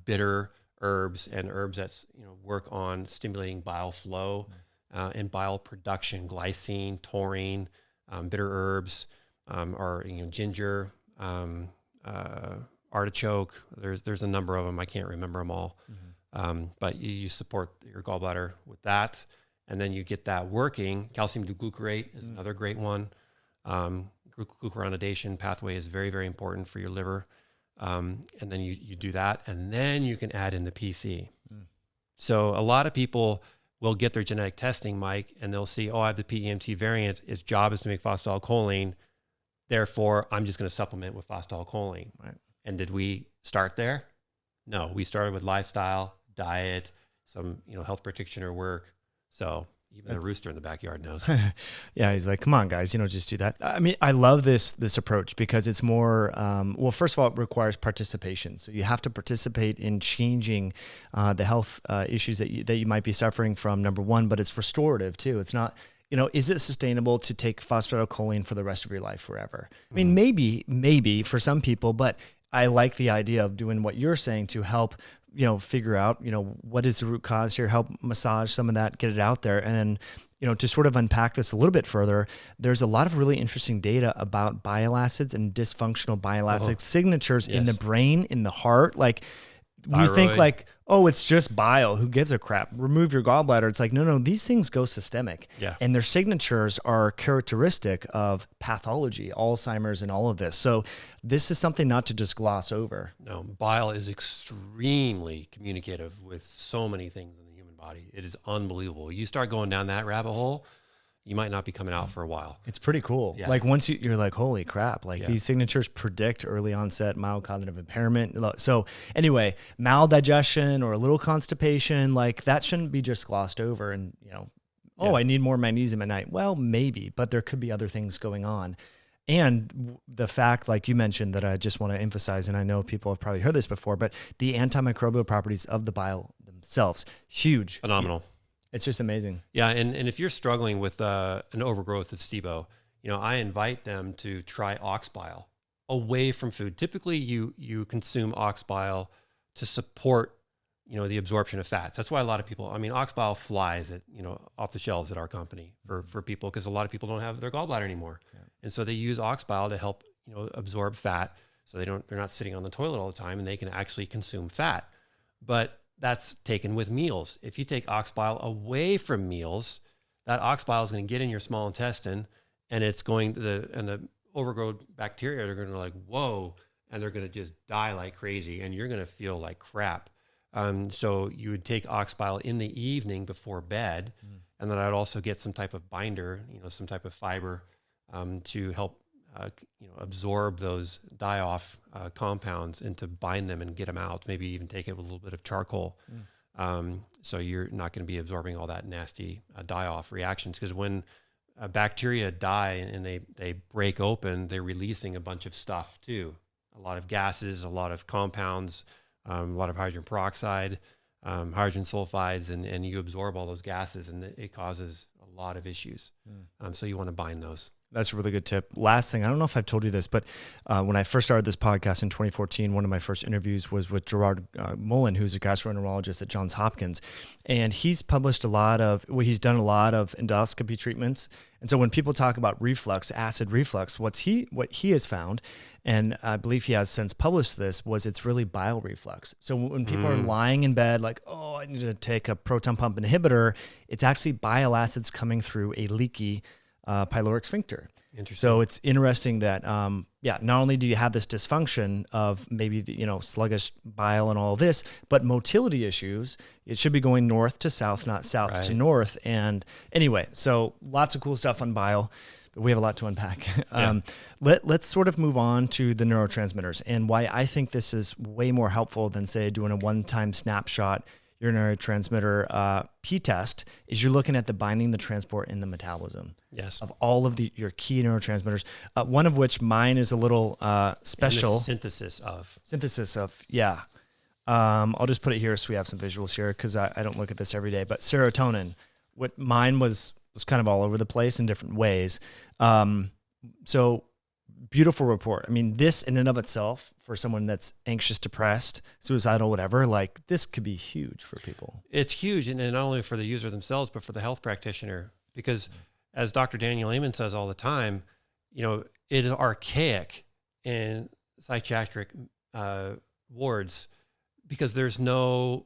bitter herbs and herbs that work on stimulating bile flow and bile production, glycine, taurine, bitter herbs, or ginger, artichoke. There's a number of them. I can't remember them all. But you support your gallbladder with that, and then you get that working. Calcium glucarate is another great one. Glucuronidation pathway is very, very important for your liver. And then you do that, and then you can add in the PC. So a lot of people will get their genetic testing, Mike, and they'll see, I have the PEMT variant. Its job is to make phosphatidylcholine. Therefore, I'm just going to supplement with phosphatidylcholine.
Right.
And did we start there? No, we started with lifestyle, diet, some health practitioner work. So even the rooster in the backyard knows.
Yeah, he's like, come on, guys, just do that. I mean, I love this approach because it's more, well, first of all, it requires participation. So you have to participate in changing the health issues that you might be suffering from, number one, but it's restorative too. It's not, is it sustainable to take phosphatidylcholine for the rest of your life forever? I mean, maybe for some people, but I like the idea of doing what you're saying to help, figure out, what is the root cause here, help massage some of that, get it out there. And then, to sort of unpack this a little bit further, there's a lot of really interesting data about bile acids and dysfunctional bile acid signatures in the brain, in the heart. Like, we think it's just bile. Who gives a crap? Remove your gallbladder. It's like, no, these things go systemic.
Yeah.
And their signatures are characteristic of pathology, Alzheimer's, and all of this. So this is something not to just gloss over.
No, bile is extremely communicative with so many things in the human body. It is unbelievable. You start going down that rabbit hole, you might not be coming out for a while.
It's pretty cool. Yeah. Like once you're like, holy crap, these signatures predict early onset mild cognitive impairment. So anyway, maldigestion or a little constipation, that shouldn't be just glossed over and, I need more magnesium at night. Well, maybe, but there could be other things going on. And the fact, like you mentioned, that I just want to emphasize, and I know people have probably heard this before, but the antimicrobial properties of the bile themselves, huge.
Phenomenal.
It's just amazing.
Yeah, and if you're struggling with an overgrowth of SIBO, I invite them to try ox bile away from food. Typically, you consume ox bile to support, the absorption of fats. That's why a lot of people, ox bile flies off the shelves at our company for people, because a lot of people don't have their gallbladder anymore. Yeah. And so they use ox bile to help, absorb fat, so they're not sitting on the toilet all the time, and they can actually consume fat. But that's taken with meals. If you take ox bile away from meals, that ox bile is going to get in your small intestine, and it's going to the overgrown bacteria are going to like, whoa, and they're going to just die like crazy, and you're going to feel like crap. So you would take ox bile in the evening before bed, and then I'd also get some type of binder, some type of fiber to help absorb those die-off compounds and to bind them and get them out. Maybe even take it with a little bit of charcoal. So you're not going to be absorbing all that nasty die-off reactions, because when bacteria die and they break open, they're releasing a bunch of stuff too. A lot of gases, a lot of compounds, a lot of hydrogen peroxide, hydrogen sulfides, and you absorb all those gases, and it causes a lot of issues. So you want to bind those.
That's a really good tip. Last thing, I don't know if I've told you this, but when I first started this podcast in 2014, one of my first interviews was with Gerard Mullen, who's a gastroenterologist at Johns Hopkins. And he's published he's done a lot of endoscopy treatments. And so when people talk about reflux, acid reflux, what he has found, and I believe he has since published this, was it's really bile reflux. So when people are lying in bed like, oh, I need to take a proton pump inhibitor, it's actually bile acids coming through a leaky pyloric sphincter. So it's interesting that, not only do you have this dysfunction of maybe sluggish bile and all this, but motility issues. It should be going north to south, not south to north. And anyway, so lots of cool stuff on bile, but we have a lot to unpack. Let's sort of move on to the neurotransmitters, and why I think this is way more helpful than, say, doing a one-time snapshot urinary transmitter P-test is you're looking at the binding, the transport, and the metabolism of all of your key neurotransmitters, one of which mine is a little special.
And the synthesis of.
I'll just put it here so we have some visuals here, because I don't look at this every day, but serotonin, what mine was kind of all over the place in different ways. So beautiful report. I mean, this in and of itself, for someone that's anxious, depressed, suicidal, whatever, like this could be huge for people.
It's huge, and not only for the user themselves, but for the health practitioner, because as Dr. Daniel Amen says all the time, it is archaic in psychiatric wards, because there's no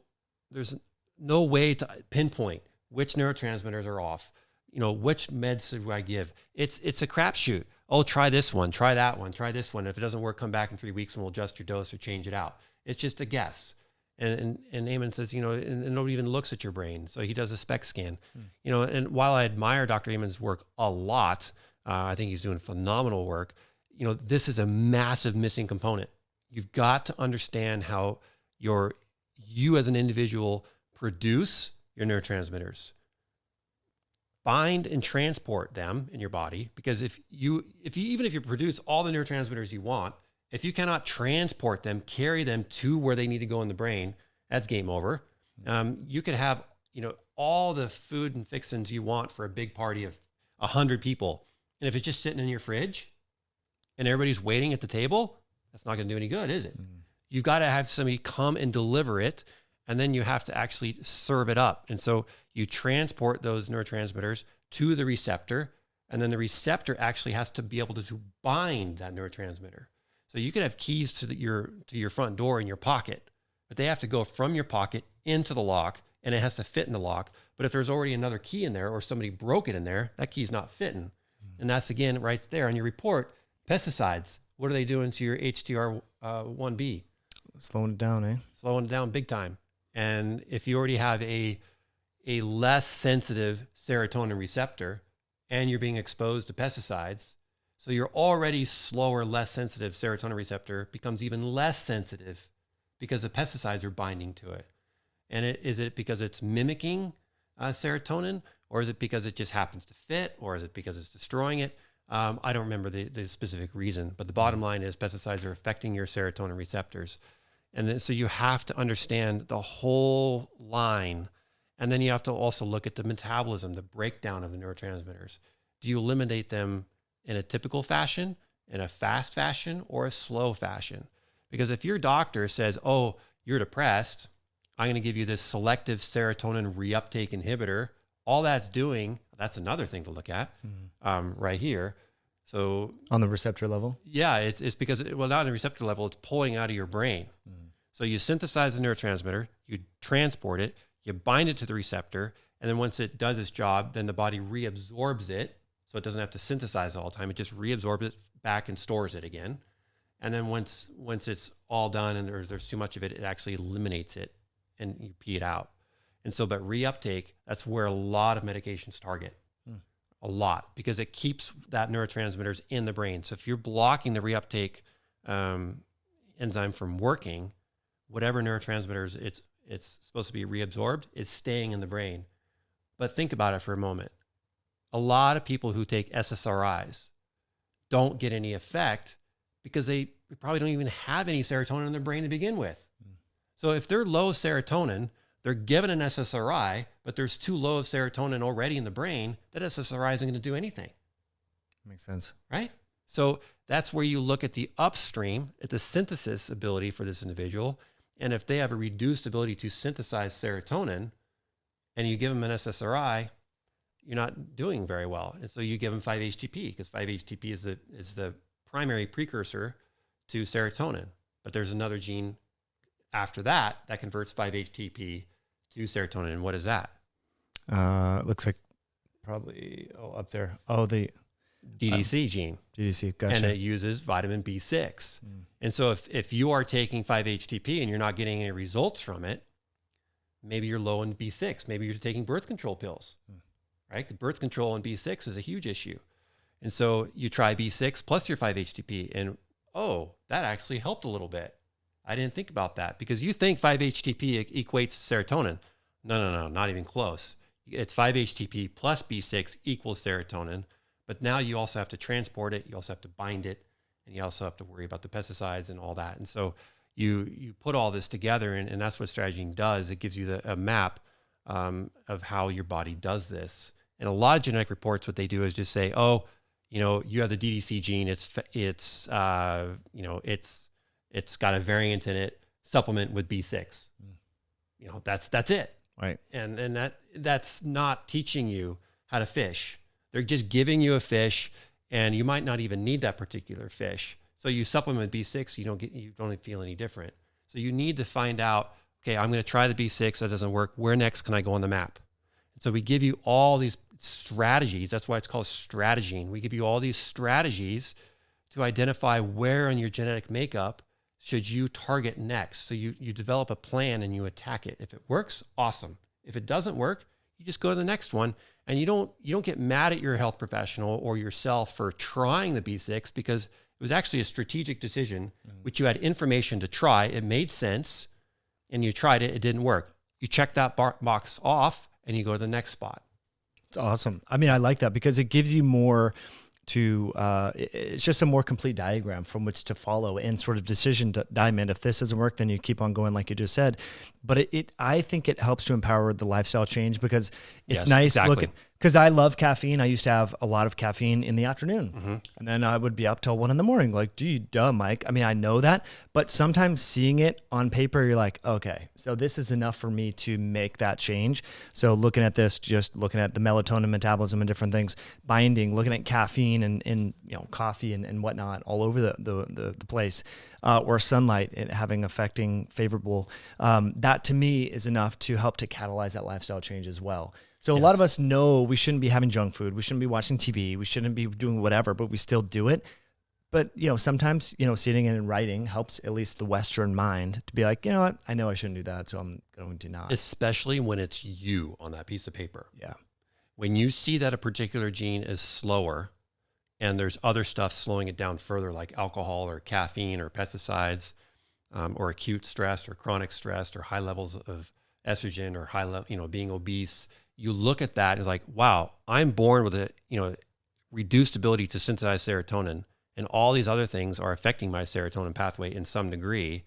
way to pinpoint which neurotransmitters are off. Which meds do I give? It's a crapshoot. Oh, try this one, try that one, try this one. If it doesn't work, come back in 3 weeks and we'll adjust your dose or change it out. It's just a guess. And Amen says, and nobody even looks at your brain. So he does a SPECT scan. And while I admire Dr. Amen's work a lot, I think he's doing phenomenal work. This is a massive missing component. You've got to understand how you as an individual produce your neurotransmitters, bind and transport them in your body, because if you produce all the neurotransmitters you want, if you cannot transport them, carry them to where they need to go in the brain, that's game over. You could have all the food and fixins you want for a big party of 100 people, and if it's just sitting in your fridge and everybody's waiting at the table, that's not going to do any good, is it? You've got to have somebody come and deliver it, and then you have to actually serve it up. And so you transport those neurotransmitters to the receptor, and then the receptor actually has to be able to bind that neurotransmitter. So you could have keys to your front door in your pocket, but they have to go from your pocket into the lock, and it has to fit in the lock. But if there's already another key in there, or somebody broke it in there, that key's not fitting. And that's, again, right there on your report. Pesticides, what are they doing to your HTR1B?
Slowing it down, eh?
Slowing it down big time. And if you already have a less sensitive serotonin receptor and you're being exposed to pesticides, so your already slower, less sensitive serotonin receptor becomes even less sensitive because the pesticides are binding to it. And is it because it's mimicking serotonin, or is it because it just happens to fit, or is it because it's destroying it? I don't remember the specific reason, but the bottom line is pesticides are affecting your serotonin receptors. And then, so you have to understand the whole line. And then you have to also look at the metabolism, the breakdown of the neurotransmitters. Do you eliminate them in a typical fashion, in a fast fashion, or a slow fashion? Because if your doctor says, oh, you're depressed, I'm going to give you this selective serotonin reuptake inhibitor, all that's doing, that's another thing to look at right here. So
on the receptor level?
Yeah, it's because, not on the receptor level, it's pulling out of your brain. So you synthesize the neurotransmitter, you transport it, you bind it to the receptor, and then once it does its job, then the body reabsorbs it. So So it doesn't have to synthesize all the time. It just reabsorbs it back and stores it again. And then once it's all done and there's too much of it, it actually eliminates it and you pee it out. And so, but reuptake, that's where a lot of medications target. A lot, because it keeps that neurotransmitters in the brain. So if you're blocking the reuptake enzyme from working, whatever neurotransmitters it's supposed to be reabsorbed is staying in the brain. But think about it for a moment. A lot of people who take SSRIs don't get any effect because they probably don't even have any serotonin in their brain to begin with. So if they're low serotonin, they're given an SSRI, but there's too low of serotonin already in the brain, that SSRI isn't going to do anything.
Makes sense.
Right? So that's where you look at the upstream, at the synthesis ability for this individual. And if they have a reduced ability to synthesize serotonin and you give them an SSRI, you're not doing very well. And so you give them 5-HTP because 5-HTP is the primary precursor to serotonin. But there's another gene after that converts 5-HTP to serotonin. And what is that?
Looks like probably up there. Oh, the
DDC gene.
DDC, gotcha.
And it uses vitamin B6. And so if you are taking 5-HTP and you're not getting any results from it, maybe you're low in B6. Maybe you're taking birth control pills, right? The birth control and B6 is a huge issue. And so you try B6 plus your 5-HTP and, oh, that actually helped a little bit. I didn't think about that because you think 5-HTP equates to serotonin. No, not even close. It's 5-HTP plus B6 equals serotonin, but now you also have to transport it, you also have to bind it, and you also have to worry about the pesticides and all that. And so you put all this together, and that's what StrateGene does. It gives you a map of how your body does this. And a lot of genetic reports, what they do is just say, oh, you have the DDC gene. It's got a variant in it. Supplement with B6. That's it.
Right.
And that's not teaching you how to fish. They're just giving you a fish, and you might not even need that particular fish. So you supplement B6, you don't feel any different. So you need to find out, okay, I'm going to try the B6. That doesn't work. Where next can I go on the map? And so we give you all these strategies. That's why it's called StrateGene. We give you all these strategies to identify where in your genetic makeup should you target next. So you develop a plan and you attack it. If it works, awesome. If it doesn't work, you just go to the next one. And you don't get mad at your health professional or yourself for trying the B6 because it was actually a strategic decision, which you had information to try. It made sense, and you tried it. It didn't work. You check that box off, and you go to the next spot.
It's awesome. I mean, I like that because it gives you more to, it's just a more complete diagram from which to follow and sort of decision diamond. If this doesn't work, then you keep on going like you just said. But I think it helps to empower the lifestyle change because it's nice looking. Because I love caffeine. I used to have a lot of caffeine in the afternoon. And then I would be up till 1 a.m. Like, gee, duh, Mike. I mean, I know that. But sometimes seeing it on paper, you're like, okay, so this is enough for me to make that change. So looking at this, just looking at the melatonin metabolism and different things, binding, looking at caffeine and coffee and whatnot all over the place, or sunlight and affecting favorable, that to me is enough to help to catalyze that lifestyle change as well. So a lot of us know we shouldn't be having junk food. We shouldn't be watching TV. We shouldn't be doing whatever, but we still do it. But, sometimes, sitting and writing helps at least the Western mind to be like, you know what? I know I shouldn't do that, so I'm going to not.
Especially when it's you on that piece of paper.
Yeah.
When you see that a particular gene is slower and there's other stuff slowing it down further, like alcohol or caffeine or pesticides, or acute stress or chronic stress or high levels of estrogen or being obese, you look at that and it's like, wow, I'm born with a, reduced ability to synthesize serotonin, and all these other things are affecting my serotonin pathway in some degree.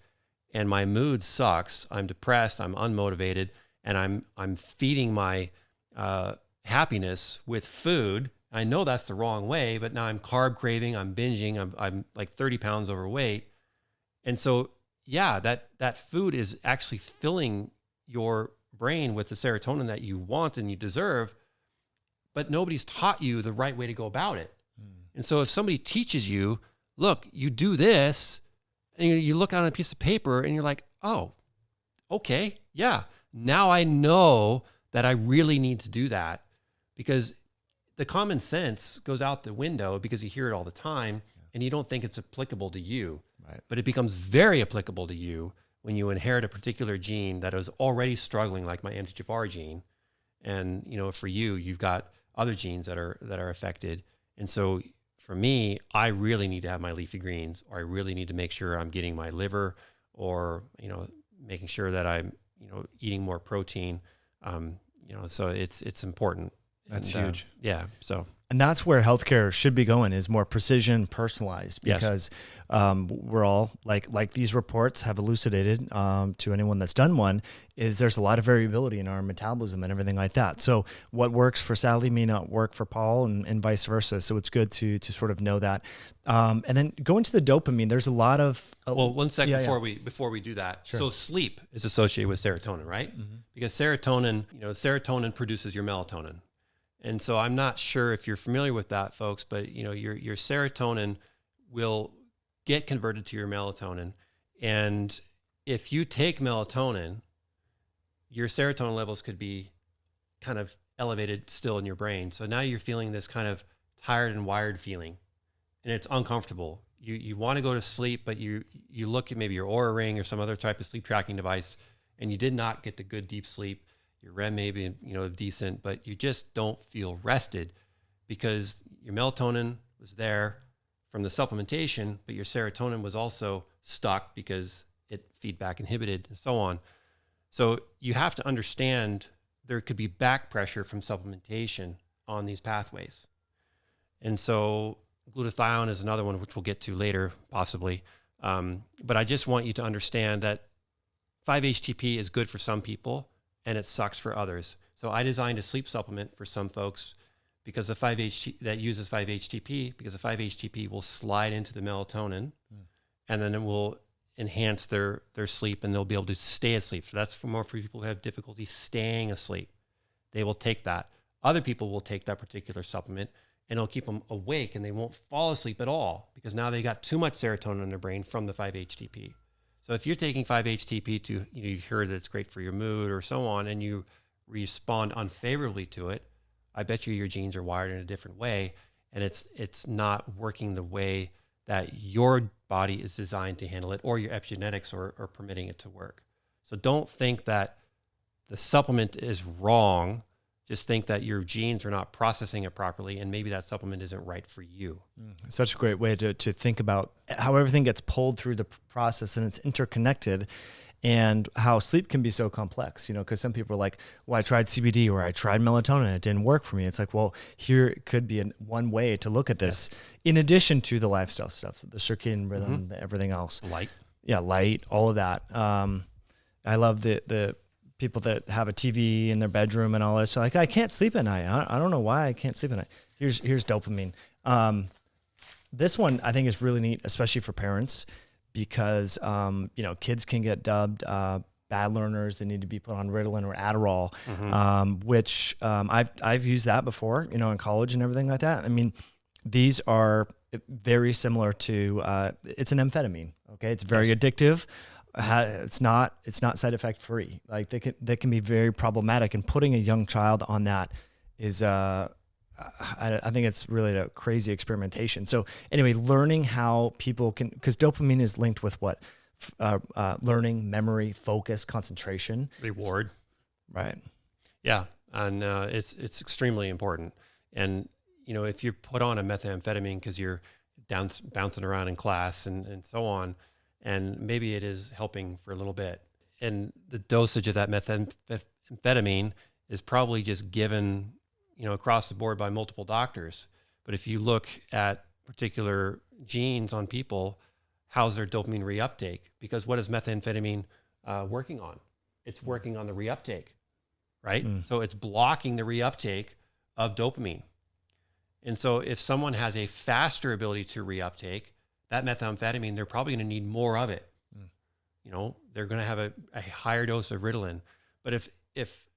And my mood sucks. I'm depressed. I'm unmotivated, and I'm feeding my happiness with food. I know that's the wrong way, but now I'm carb craving. I'm binging. I'm like 30 pounds overweight. And so, yeah, that food is actually filling your brain with the serotonin that you want and you deserve, but nobody's taught you the right way to go about it. And so if somebody teaches you, look, you do this, and you look on a piece of paper and you're like, oh, okay, yeah, now I know that I really need to do that, because the common sense goes out the window because you hear it all the time and you don't think it's applicable to you.
Right.
But it becomes very applicable to you when you inherit a particular gene that is already struggling, like my MTHFR gene. And, for you, you've got other genes that are affected. And so for me, I really need to have my leafy greens, or I really need to make sure I'm getting my liver, or, making sure that I'm, eating more protein. So it's important.
That's
And,
huge.
So.
And that's where healthcare should be going, is more precision, personalized, because we're all like these reports have elucidated to anyone that's done one, is there's a lot of variability in our metabolism and everything like that. So what works for Sally may not work for Paul, and vice versa. So it's good to sort of know that. And then going to the dopamine, there's a lot of
well, one second before we do that.
Sure.
So sleep is associated with serotonin, right? Mm-hmm. Because serotonin produces your melatonin. And so I'm not sure if you're familiar with that, folks, but your serotonin will get converted to your melatonin. And if you take melatonin, your serotonin levels could be kind of elevated still in your brain. So now you're feeling this kind of tired and wired feeling, and it's uncomfortable. You want to go to sleep, but you look at maybe your Oura Ring or some other type of sleep tracking device, and you did not get the good deep sleep. Your REM may be, decent, but you just don't feel rested because your melatonin was there from the supplementation, but your serotonin was also stuck because it feedback inhibited and so on. So you have to understand there could be back pressure from supplementation on these pathways. And so glutathione is another one, which we'll get to later, possibly. But I just want you to understand that 5-HTP is good for some people, and it sucks for others. So I designed a sleep supplement for some folks because that uses 5-HTP, because the 5-HTP will slide into the melatonin, and then it will enhance their sleep, and they'll be able to stay asleep. So that's more for people who have difficulty staying asleep. They will take that. Other people will take that particular supplement, and it'll keep them awake, and they won't fall asleep at all because now they got too much serotonin in their brain from the 5-HTP. So if you're taking 5-HTP to, you heard that it's great for your mood or so on, and you respond unfavorably to it, I bet you your genes are wired in a different way, and it's not working the way that your body is designed to handle it, or your epigenetics are permitting it to work. So don't think that the supplement is wrong. Just think that your genes are not processing it properly, and maybe that supplement isn't right for you.
Such a great way to think about how everything gets pulled through the process, and it's interconnected, and how sleep can be so complex, because some people are like, well, I tried CBD or I tried melatonin, it didn't work for me. It's like, well, here could be one way to look at this, in addition to the lifestyle stuff, the circadian rhythm, everything else. Light, all of that. I love the people that have a TV in their bedroom and all this. So like, I can't sleep at night. I don't know why I can't sleep at night. Here's dopamine. This one I think is really neat, especially for parents, because kids can get dubbed bad learners. They need to be put on Ritalin or Adderall, which I've used that before, in college and everything like that. I mean, these are very similar to it's an amphetamine. Okay, it's very addictive. It's not side effect free. Like they can be very problematic, and putting a young child on that is I think it's really a crazy experimentation. So anyway, learning how people can, because dopamine is linked with what? Learning, memory, focus, concentration,
reward.
Right.
Yeah. And it's extremely important. And, if you're put on a methamphetamine because you're bouncing around in class and so on, and maybe it is helping for a little bit, and the dosage of that methamphetamine is probably just given, across the board by multiple doctors. But if you look at particular genes on people, how's their dopamine reuptake? Because what is methamphetamine working on? It's working on the reuptake, right? So it's blocking the reuptake of dopamine. And so if someone has a faster ability to reuptake, that methamphetamine, they're probably going to need more of it. They're going to have a higher dose of Ritalin. But if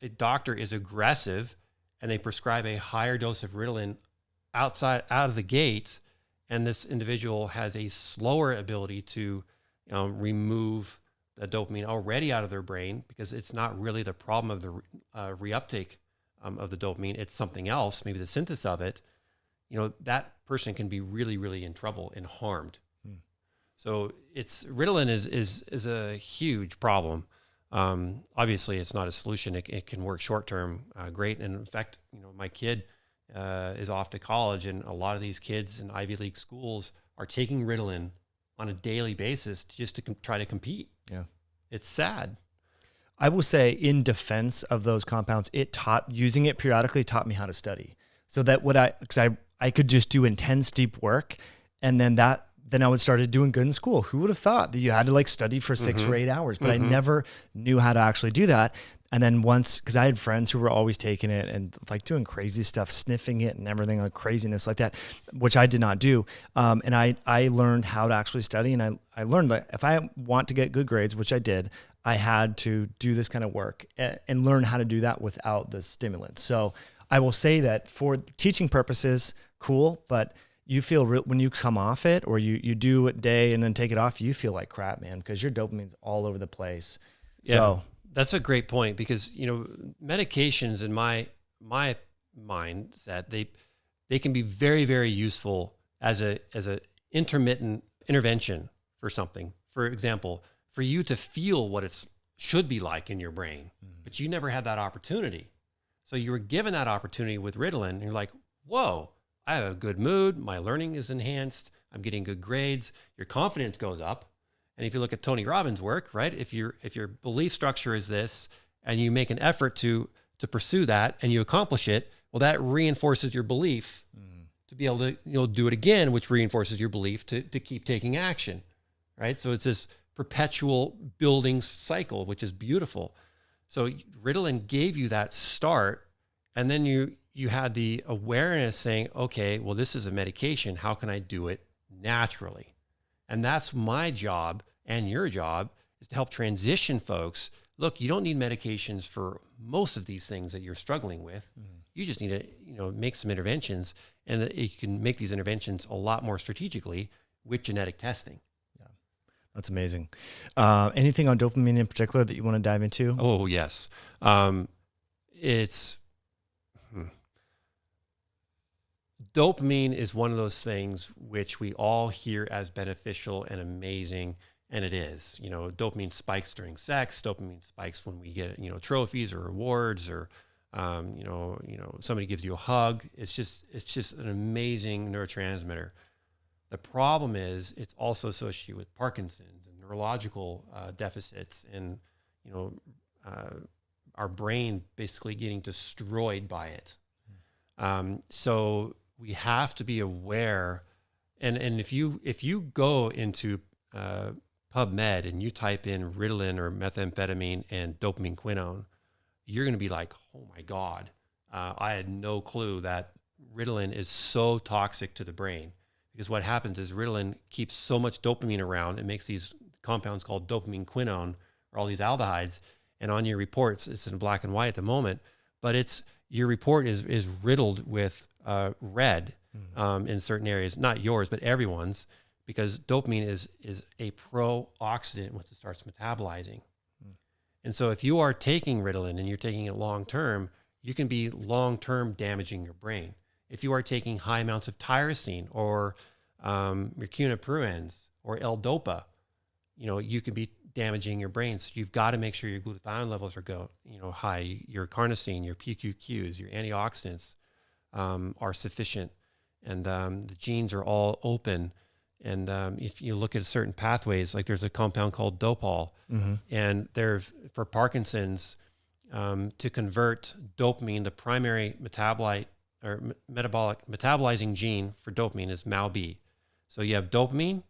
a doctor is aggressive and they prescribe a higher dose of Ritalin out of the gate, and this individual has a slower ability to remove the dopamine already out of their brain, because it's not really the problem of the reuptake of the dopamine, it's something else, maybe the synthesis of it, that person can be really, really in trouble and harmed. So Ritalin is a huge problem. Obviously, it's not a solution. It can work short term, great. And in fact, my kid is off to college, and a lot of these kids in Ivy League schools are taking Ritalin on a daily basis just to try to compete.
Yeah,
it's sad.
I will say, in defense of those compounds, using it periodically taught me how to study. So that because I could just do intense deep work, and then I would start doing good in school. Who would have thought that you had to study for 6 or 8 hours? But I never knew how to actually do that. And then because I had friends who were always taking it and doing crazy stuff, sniffing it and everything, like craziness like that, which I did not do. And I learned how to actually study. And I learned that if I want to get good grades, which I did, I had to do this kind of work and learn how to do that without the stimulant. So I will say that for teaching purposes, cool, but you feel when you come off it, or you do a day and then take it off, you feel like crap, man, because your dopamine's all over the place.
Yeah,
so
that's a great point, because medications, in my mindset, they can be very, very useful as a intermittent intervention for something. For example, for you to feel what it should be like in your brain, but you never had that opportunity. So you were given that opportunity with Ritalin, and you're like, whoa, I have a good mood. My learning is enhanced. I'm getting good grades. Your confidence goes up. And if you look at Tony Robbins' work, right? If your belief structure is this, and you make an effort to pursue that, and you accomplish it, well, that reinforces your belief to be able to do it again, which reinforces your belief to keep taking action, right? So it's this perpetual building cycle, which is beautiful. So Ritalin gave you that start, and then you had the awareness saying, okay, well, this is a medication. How can I do it naturally? And that's my job, and your job is to help transition folks. Look, you don't need medications for most of these things that you're struggling with. You just need to, make some interventions, and you can make these interventions a lot more strategically with genetic testing.
Yeah, that's amazing. Anything on dopamine in particular that you want to dive into?
Oh, yes. Dopamine is one of those things which we all hear as beneficial and amazing, and it is. Dopamine spikes during sex. Dopamine spikes when we get, trophies or rewards, or somebody gives you a hug. It's just an amazing neurotransmitter. The problem is it's also associated with Parkinson's and neurological deficits, and our brain basically getting destroyed by it. So we have to be aware, and if you go into PubMed and you type in Ritalin or methamphetamine and dopamine quinone, you're going to be like, oh my God, I had no clue that Ritalin is so toxic to the brain. Because what happens is Ritalin keeps so much dopamine around, it makes these compounds called dopamine quinone, or all these aldehydes, and on your reports, it's in black and white at the moment, but your report is riddled with red in certain areas, not yours, but everyone's, because dopamine is a pro-oxidant once it starts metabolizing. And so if you are taking Ritalin and you're taking it long-term, you can be long-term damaging your brain. If you are taking high amounts of tyrosine or mercaptopurins or L-DOPA, you could be damaging your brain. So you've got to make sure your glutathione levels are high, your carnosine, your PQQs, your antioxidants are sufficient, and the genes are all open. And if you look at certain pathways, like there's a compound called dopal, and for Parkinson's, to convert dopamine, the primary metabolite or metabolic metabolizing gene for dopamine is MAOB. So you have dopamine,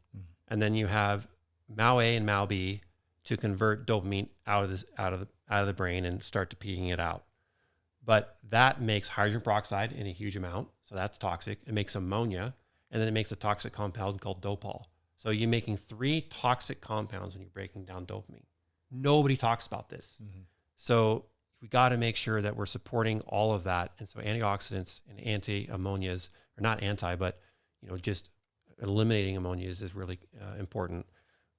and then you have MAOA and MAOB to convert dopamine out of the brain and start to peeing it out. But that makes hydrogen peroxide in a huge amount, so that's toxic. It makes ammonia, and then it makes a toxic compound called dopal. So you're making 3 toxic compounds when you're breaking down dopamine. Nobody talks about this. So we got to make sure that we're supporting all of that. And so antioxidants and anti-ammonias, or not anti, but just eliminating ammonias is really important.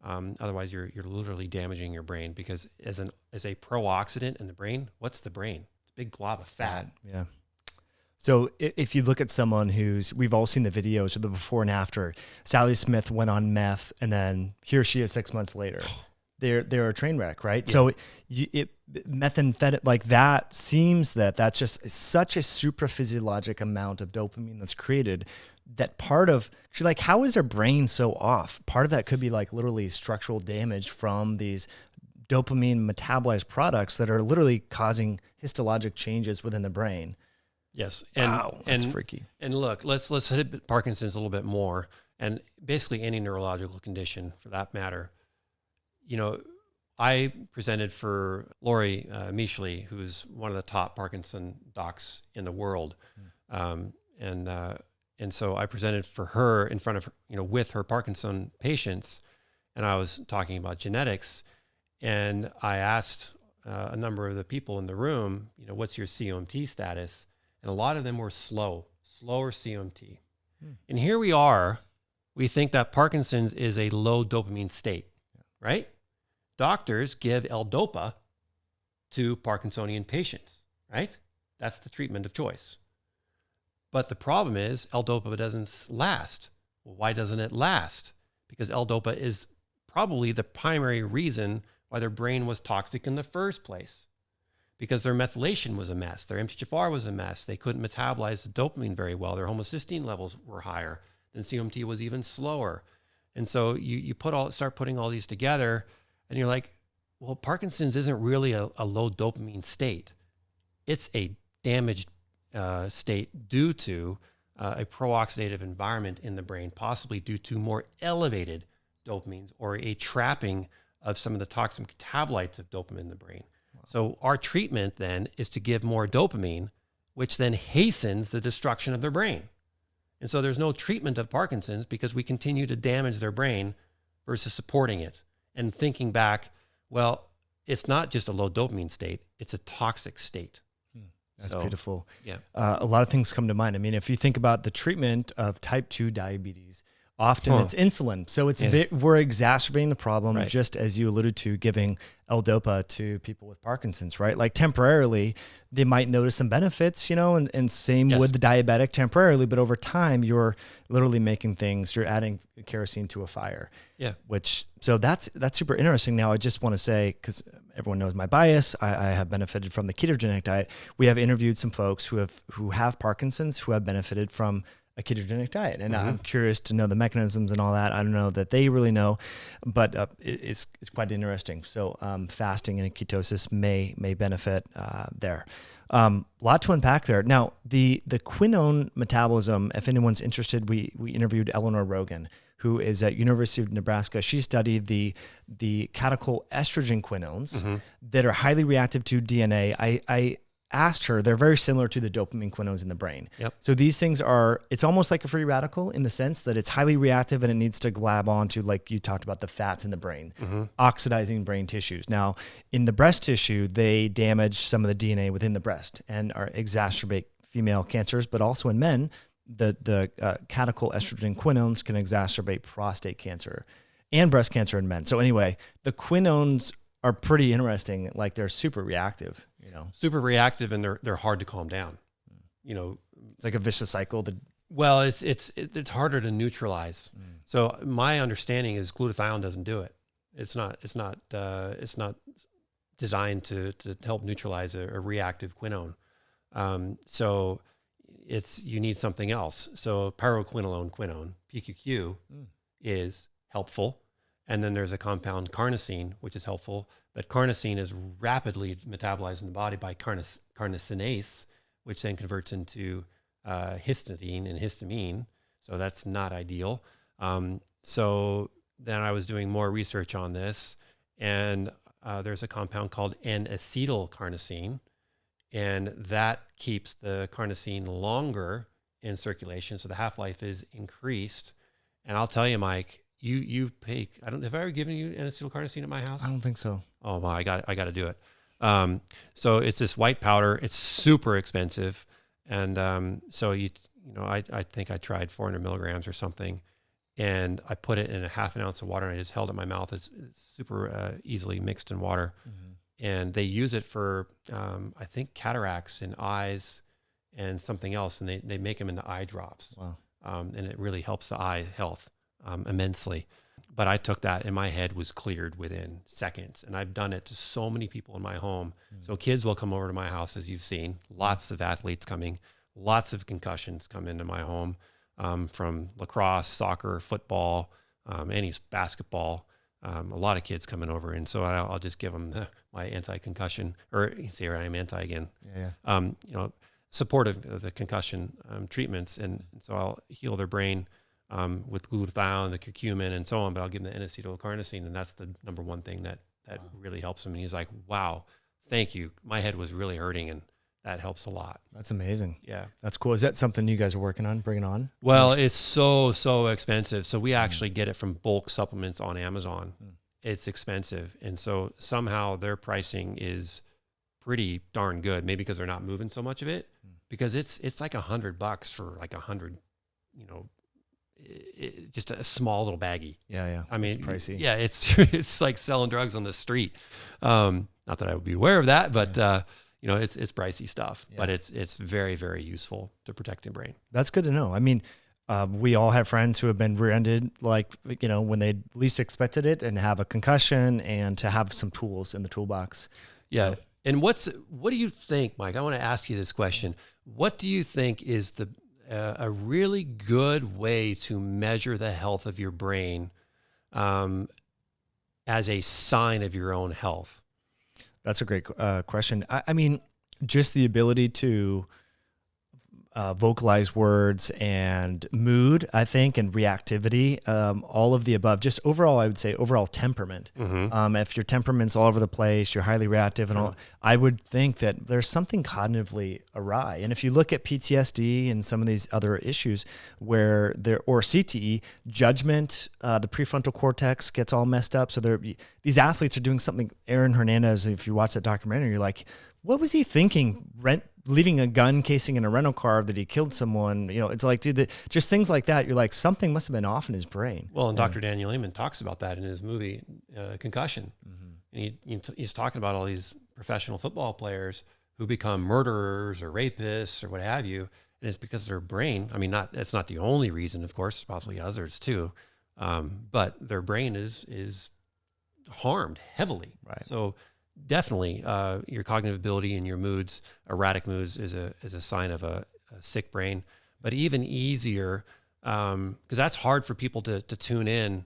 Otherwise, you're literally damaging your brain, because as a pro-oxidant in the brain, what's the brain? It's big glob of fat.
Yeah. So if you look at someone we've all seen the videos of the before and after. Sally Smith went on meth, and then here she is 6 months later. They're a train wreck, right? Yeah. So methamphetamine, like that, seems that's just such a supraphysiologic amount of dopamine that's created that part of, she's like, how is their brain so off? Part of that could be like literally structural damage from these dopamine metabolized products that are literally causing histologic changes within the brain.
Yes.
Wow, that's freaky.
And look, let's hit Parkinson's a little bit more, and basically any neurological condition for that matter. You know, I presented for Lori Micheley, who's one of the top Parkinson docs in the world. And so I presented for her in front of, with her Parkinson patients, and I was talking about genetics, and I asked a number of the people in the room, what's your CMT status? And a lot of them were slower CMT. And here we are, we think that Parkinson's is a low dopamine state, right? Doctors give L-Dopa to Parkinsonian patients, right? That's the treatment of choice. But the problem is L-Dopa doesn't last. Well, why doesn't it last? Because L-Dopa is probably the primary reason why their brain was toxic in the first place. Because their methylation was a mess. Their MTHFR was a mess. They couldn't metabolize the dopamine very well. Their homocysteine levels were higher. Then CMT was even slower. And so you start putting all these together, and you're like, well, Parkinson's isn't really a low dopamine state. It's a damaged state due to a pro-oxidative environment in the brain, possibly due to more elevated dopamines or a trapping of some of the toxic metabolites of dopamine in the brain. So our treatment then is to give more dopamine, which then hastens the destruction of their brain. And so there's no treatment of Parkinson's because we continue to damage their brain versus supporting it and thinking back, well, it's not just a low dopamine state, it's a toxic state.
That's beautiful.
Yeah.
A lot of things come to mind. I mean, if you think about the treatment of type 2 diabetes, often it's insulin. So we're exacerbating the problem, right, just as you alluded to, giving L-Dopa to people with Parkinson's, right? Like temporarily, they might notice some benefits, and same with the diabetic temporarily, but over time, you're literally you're adding kerosene to a fire. Yeah. So that's super interesting. Now, I just want to say, because everyone knows my bias, I have benefited from the ketogenic diet. We have interviewed some folks who have Parkinson's who have benefited from a ketogenic diet. And I'm curious to know the mechanisms and all that. I don't know that they really know, but it's quite interesting. So fasting and ketosis may benefit there. Lot to unpack there. Now, the quinone metabolism, if anyone's interested, we interviewed Eleanor Rogan, who is at University of Nebraska. She studied the catechol estrogen quinones that are highly reactive to DNA. I asked her, they're very similar to the dopamine quinones in the brain. Yep. So these things it's almost like a free radical in the sense that it's highly reactive and it needs to glab onto, like you talked about, the fats in the brain, oxidizing brain tissues. Now, in the breast tissue, they damage some of the DNA within the breast and exacerbate female cancers, but also in men, the catechol estrogen quinones can exacerbate prostate cancer and breast cancer in men. So anyway, the quinones are pretty interesting. Like they're super reactive, super reactive, and they're hard to calm down. It's like a vicious cycle. Well, it's harder to neutralize. So my understanding is glutathione doesn't do it. It's not designed to help neutralize a reactive quinone. So you need something else. So pyroquinolone quinone, PQQ, is helpful. And then there's a compound carnosine, which is helpful. But carnosine is rapidly metabolized in the body by carnosinase, which then converts into histidine and histamine. So that's not ideal. So then I was doing more research on this, and there's a compound called N-acetylcarnosine, and that keeps the carnosine longer in circulation. So the half-life is increased. And I'll tell you, Mike, you pay. Have I ever given you N-acetylcarnosine at my house? I don't think so.
Oh my, I got to do it. So it's this white powder. It's super expensive, and so I think I tried 400 milligrams or something, and I put it in a half an ounce of water, and I just held it in my mouth. It's super easily mixed in water, and they use it for, I think, cataracts in eyes and something else, and they make them into eye drops.
Wow.
And it really helps the eye health immensely. But I took that and my head was cleared within seconds. And I've done it to so many people in my home. So kids will come over to my house, as you've seen, lots of athletes coming, lots of concussions come into my home, from lacrosse, soccer, football, any basketball, a lot of kids coming over. And so I'll just give them my anti-concussion, or here I am anti again, supportive of the concussion treatments. And so I'll heal their brain with glutathione, the curcumin, and so on, but I'll give them the N-acetylcarnosine, and that's the number one thing that really helps him. And he's like, wow, thank you. My head was really hurting, and that helps a lot.
That's amazing.
Yeah.
That's cool. Is that something you guys are working on, bringing on?
Well, it's so expensive. So we actually get it from bulk supplements on Amazon. It's expensive. And so somehow their pricing is pretty darn good, maybe because they're not moving so much of it, because it's like $100 for like 100, just a small little baggie.
Yeah.
I mean,
it's pricey.
Yeah, it's like selling drugs on the street. Not that I would be aware of that, but it's pricey stuff. Yeah. But it's very, very useful to protect your brain.
That's good to know. I mean, we all have friends who have been rear-ended, when they least expected it, and have a concussion, and to have some tools in the toolbox.
Yeah. And what do you think, Mike? I want to ask you this question. What do you think is a really good way to measure the health of your brain as a sign of your own health?
That's a great question. I mean, just the ability to vocalize words and mood, I think, and reactivity, all of the above. Just overall, I would say overall temperament. If your temperament's all over the place, you're highly reactive, and all, I would think that there's something cognitively awry. And if you look at PTSD and some of these other issues or CTE, judgment, the prefrontal cortex gets all messed up. So these athletes are doing something. Aaron Hernandez, if you watch that documentary, you're like, what was he thinking? Leaving a gun casing in a rental car that he killed someone. It's like, dude, just things like that. You're like, something must have been off in his brain.
Well, and Dr. Daniel Amen talks about that in his movie, Concussion. And he's talking about all these professional football players who become murderers or rapists or what have you. And it's because their brain, I mean, that's not the only reason, of course, possibly others too. But their brain is harmed heavily. Right. So definitely, your cognitive ability and your moods, erratic moods, is a sign of a sick brain. But even easier, because that's hard for people to tune in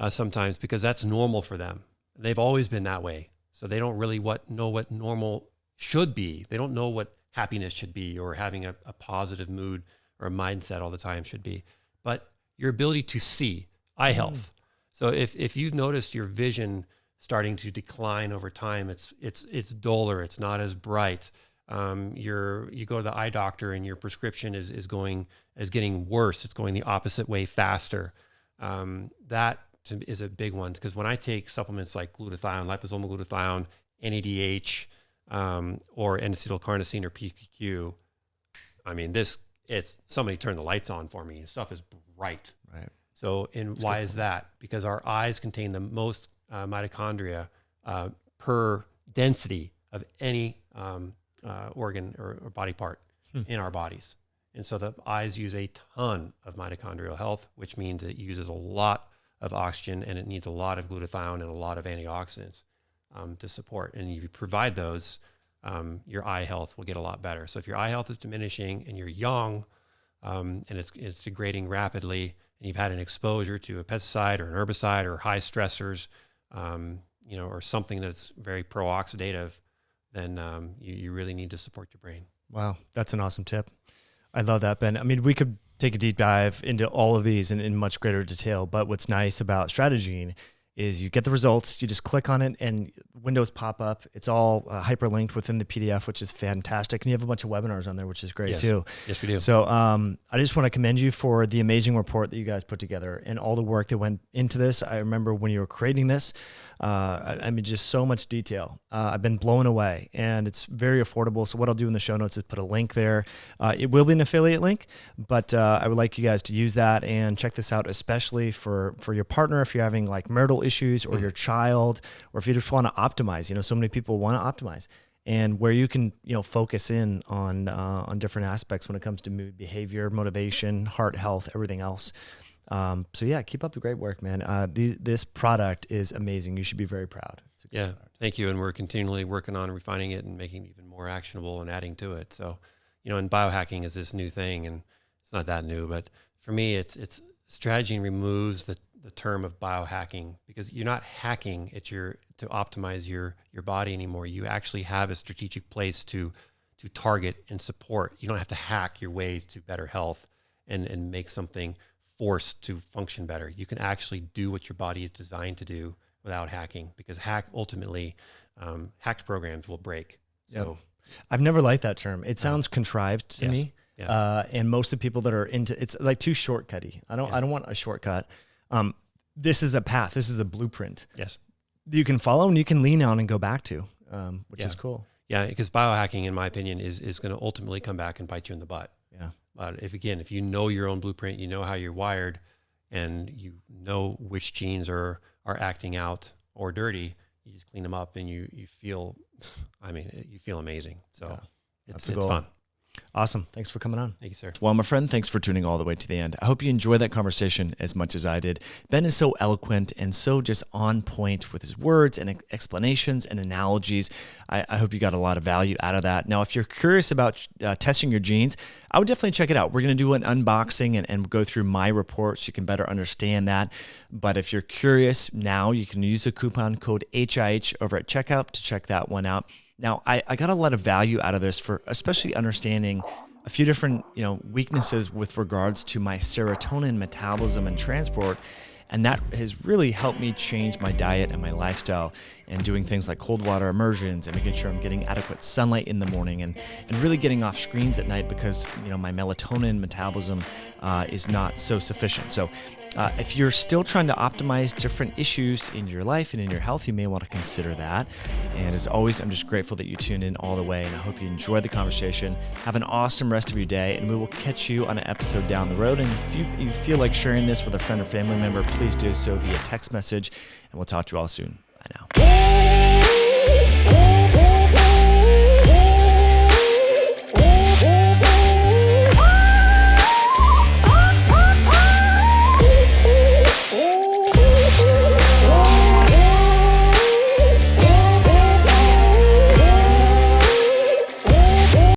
sometimes, because that's normal for them. They've always been that way, so they don't really know what normal should be. They don't know what happiness should be, or having a positive mood or a mindset all the time should be. But your ability to see, eye health. So if you've noticed your vision starting to decline over time, it's duller, it's not as bright. You go to the eye doctor and your prescription is getting worse. It's going the opposite way faster. That is a big one, because when I take supplements like glutathione, liposomal glutathione, NADH, or N-acetylcarnosine or PQQ, I mean, it's somebody turned the lights on for me. Stuff is bright.
Right.
So, why is that? Because our eyes contain the most mitochondria per density of any organ or body part in our bodies. And so the eyes use a ton of mitochondrial health, which means it uses a lot of oxygen, and it needs a lot of glutathione and a lot of antioxidants to support. And if you provide those, your eye health will get a lot better. So if your eye health is diminishing and you're young, and it's degrading rapidly, and you've had an exposure to a pesticide or an herbicide or high stressors, or something that's very pro-oxidative, then you really need to support your brain.
Wow, that's an awesome tip. I love that, Ben. I mean, we could take a deep dive into all of these in much greater detail, but what's nice about StrateGene is you get the results, you just click on it and windows pop up. It's all hyperlinked within the PDF, which is fantastic. And you have a bunch of webinars on there, which is great too.
Yes, we do.
So I just want to commend you for the amazing report that you guys put together and all the work that went into this. I remember when you were creating this, I mean, just so much detail. I've been blown away, and it's very affordable. So what I'll do in the show notes is put a link there. It will be an affiliate link, but I would like you guys to use that and check this out, especially for your partner if you're having like marital issues or your child, or if you just want to optimize, so many people want to optimize, and where you can, focus in on different aspects when it comes to mood, behavior, motivation, heart health, everything else. So yeah, keep up the great work, man. This product is amazing. You should be very proud.
Yeah, thank you. And we're continually working on refining it and making it even more actionable and adding to it. So, and biohacking is this new thing, and it's not that new, but for me, it's StrateGene removes the term of biohacking, because you're not hacking to optimize your body anymore. You actually have a strategic place to target and support. You don't have to hack your way to better health and make something forced to function better. You can actually do what your body is designed to do without hacking, because ultimately hacked programs will break. So
I've never liked that term. It sounds contrived to me.
Yeah.
And most of the people that are into it's like too shortcutty. I don't want a shortcut. This is a path. This is a blueprint.
Yes.
You can follow and you can lean on and go back to, which is cool.
Yeah, because biohacking, in my opinion, is going to ultimately come back and bite you in the butt.
Yeah.
But if you know your own blueprint, you know how you're wired, and you know which genes are acting out or dirty, you just clean them up, and you feel, you feel amazing. So it's fun.
Awesome. Thanks for coming on.
Thank you, sir.
Well, my friend, thanks for tuning all the way to the end. I hope you enjoyed that conversation as much as I did. Ben is so eloquent and so just on point with his words and explanations and analogies. I hope you got a lot of value out of that. Now, if you're curious about testing your genes, I would definitely check it out. We're going to do an unboxing and go through my report so you can better understand that. But if you're curious now, you can use the coupon code HIH over at checkout to check that one out. Now, I got a lot of value out of this, for especially understanding a few different, weaknesses with regards to my serotonin metabolism and transport. And that has really helped me change my diet and my lifestyle, and doing things like cold water immersions and making sure I'm getting adequate sunlight in the morning, and really getting off screens at night, because, my melatonin metabolism is not so sufficient. So if you're still trying to optimize different issues in your life and in your health, you may want to consider that. And as always, I'm just grateful that you tuned in all the way, and I hope you enjoyed the conversation. Have an awesome rest of your day, and we will catch you on an episode down the road. And if you feel like sharing this with a friend or family member, please do so via text message, and we'll talk to you all soon. Bye now.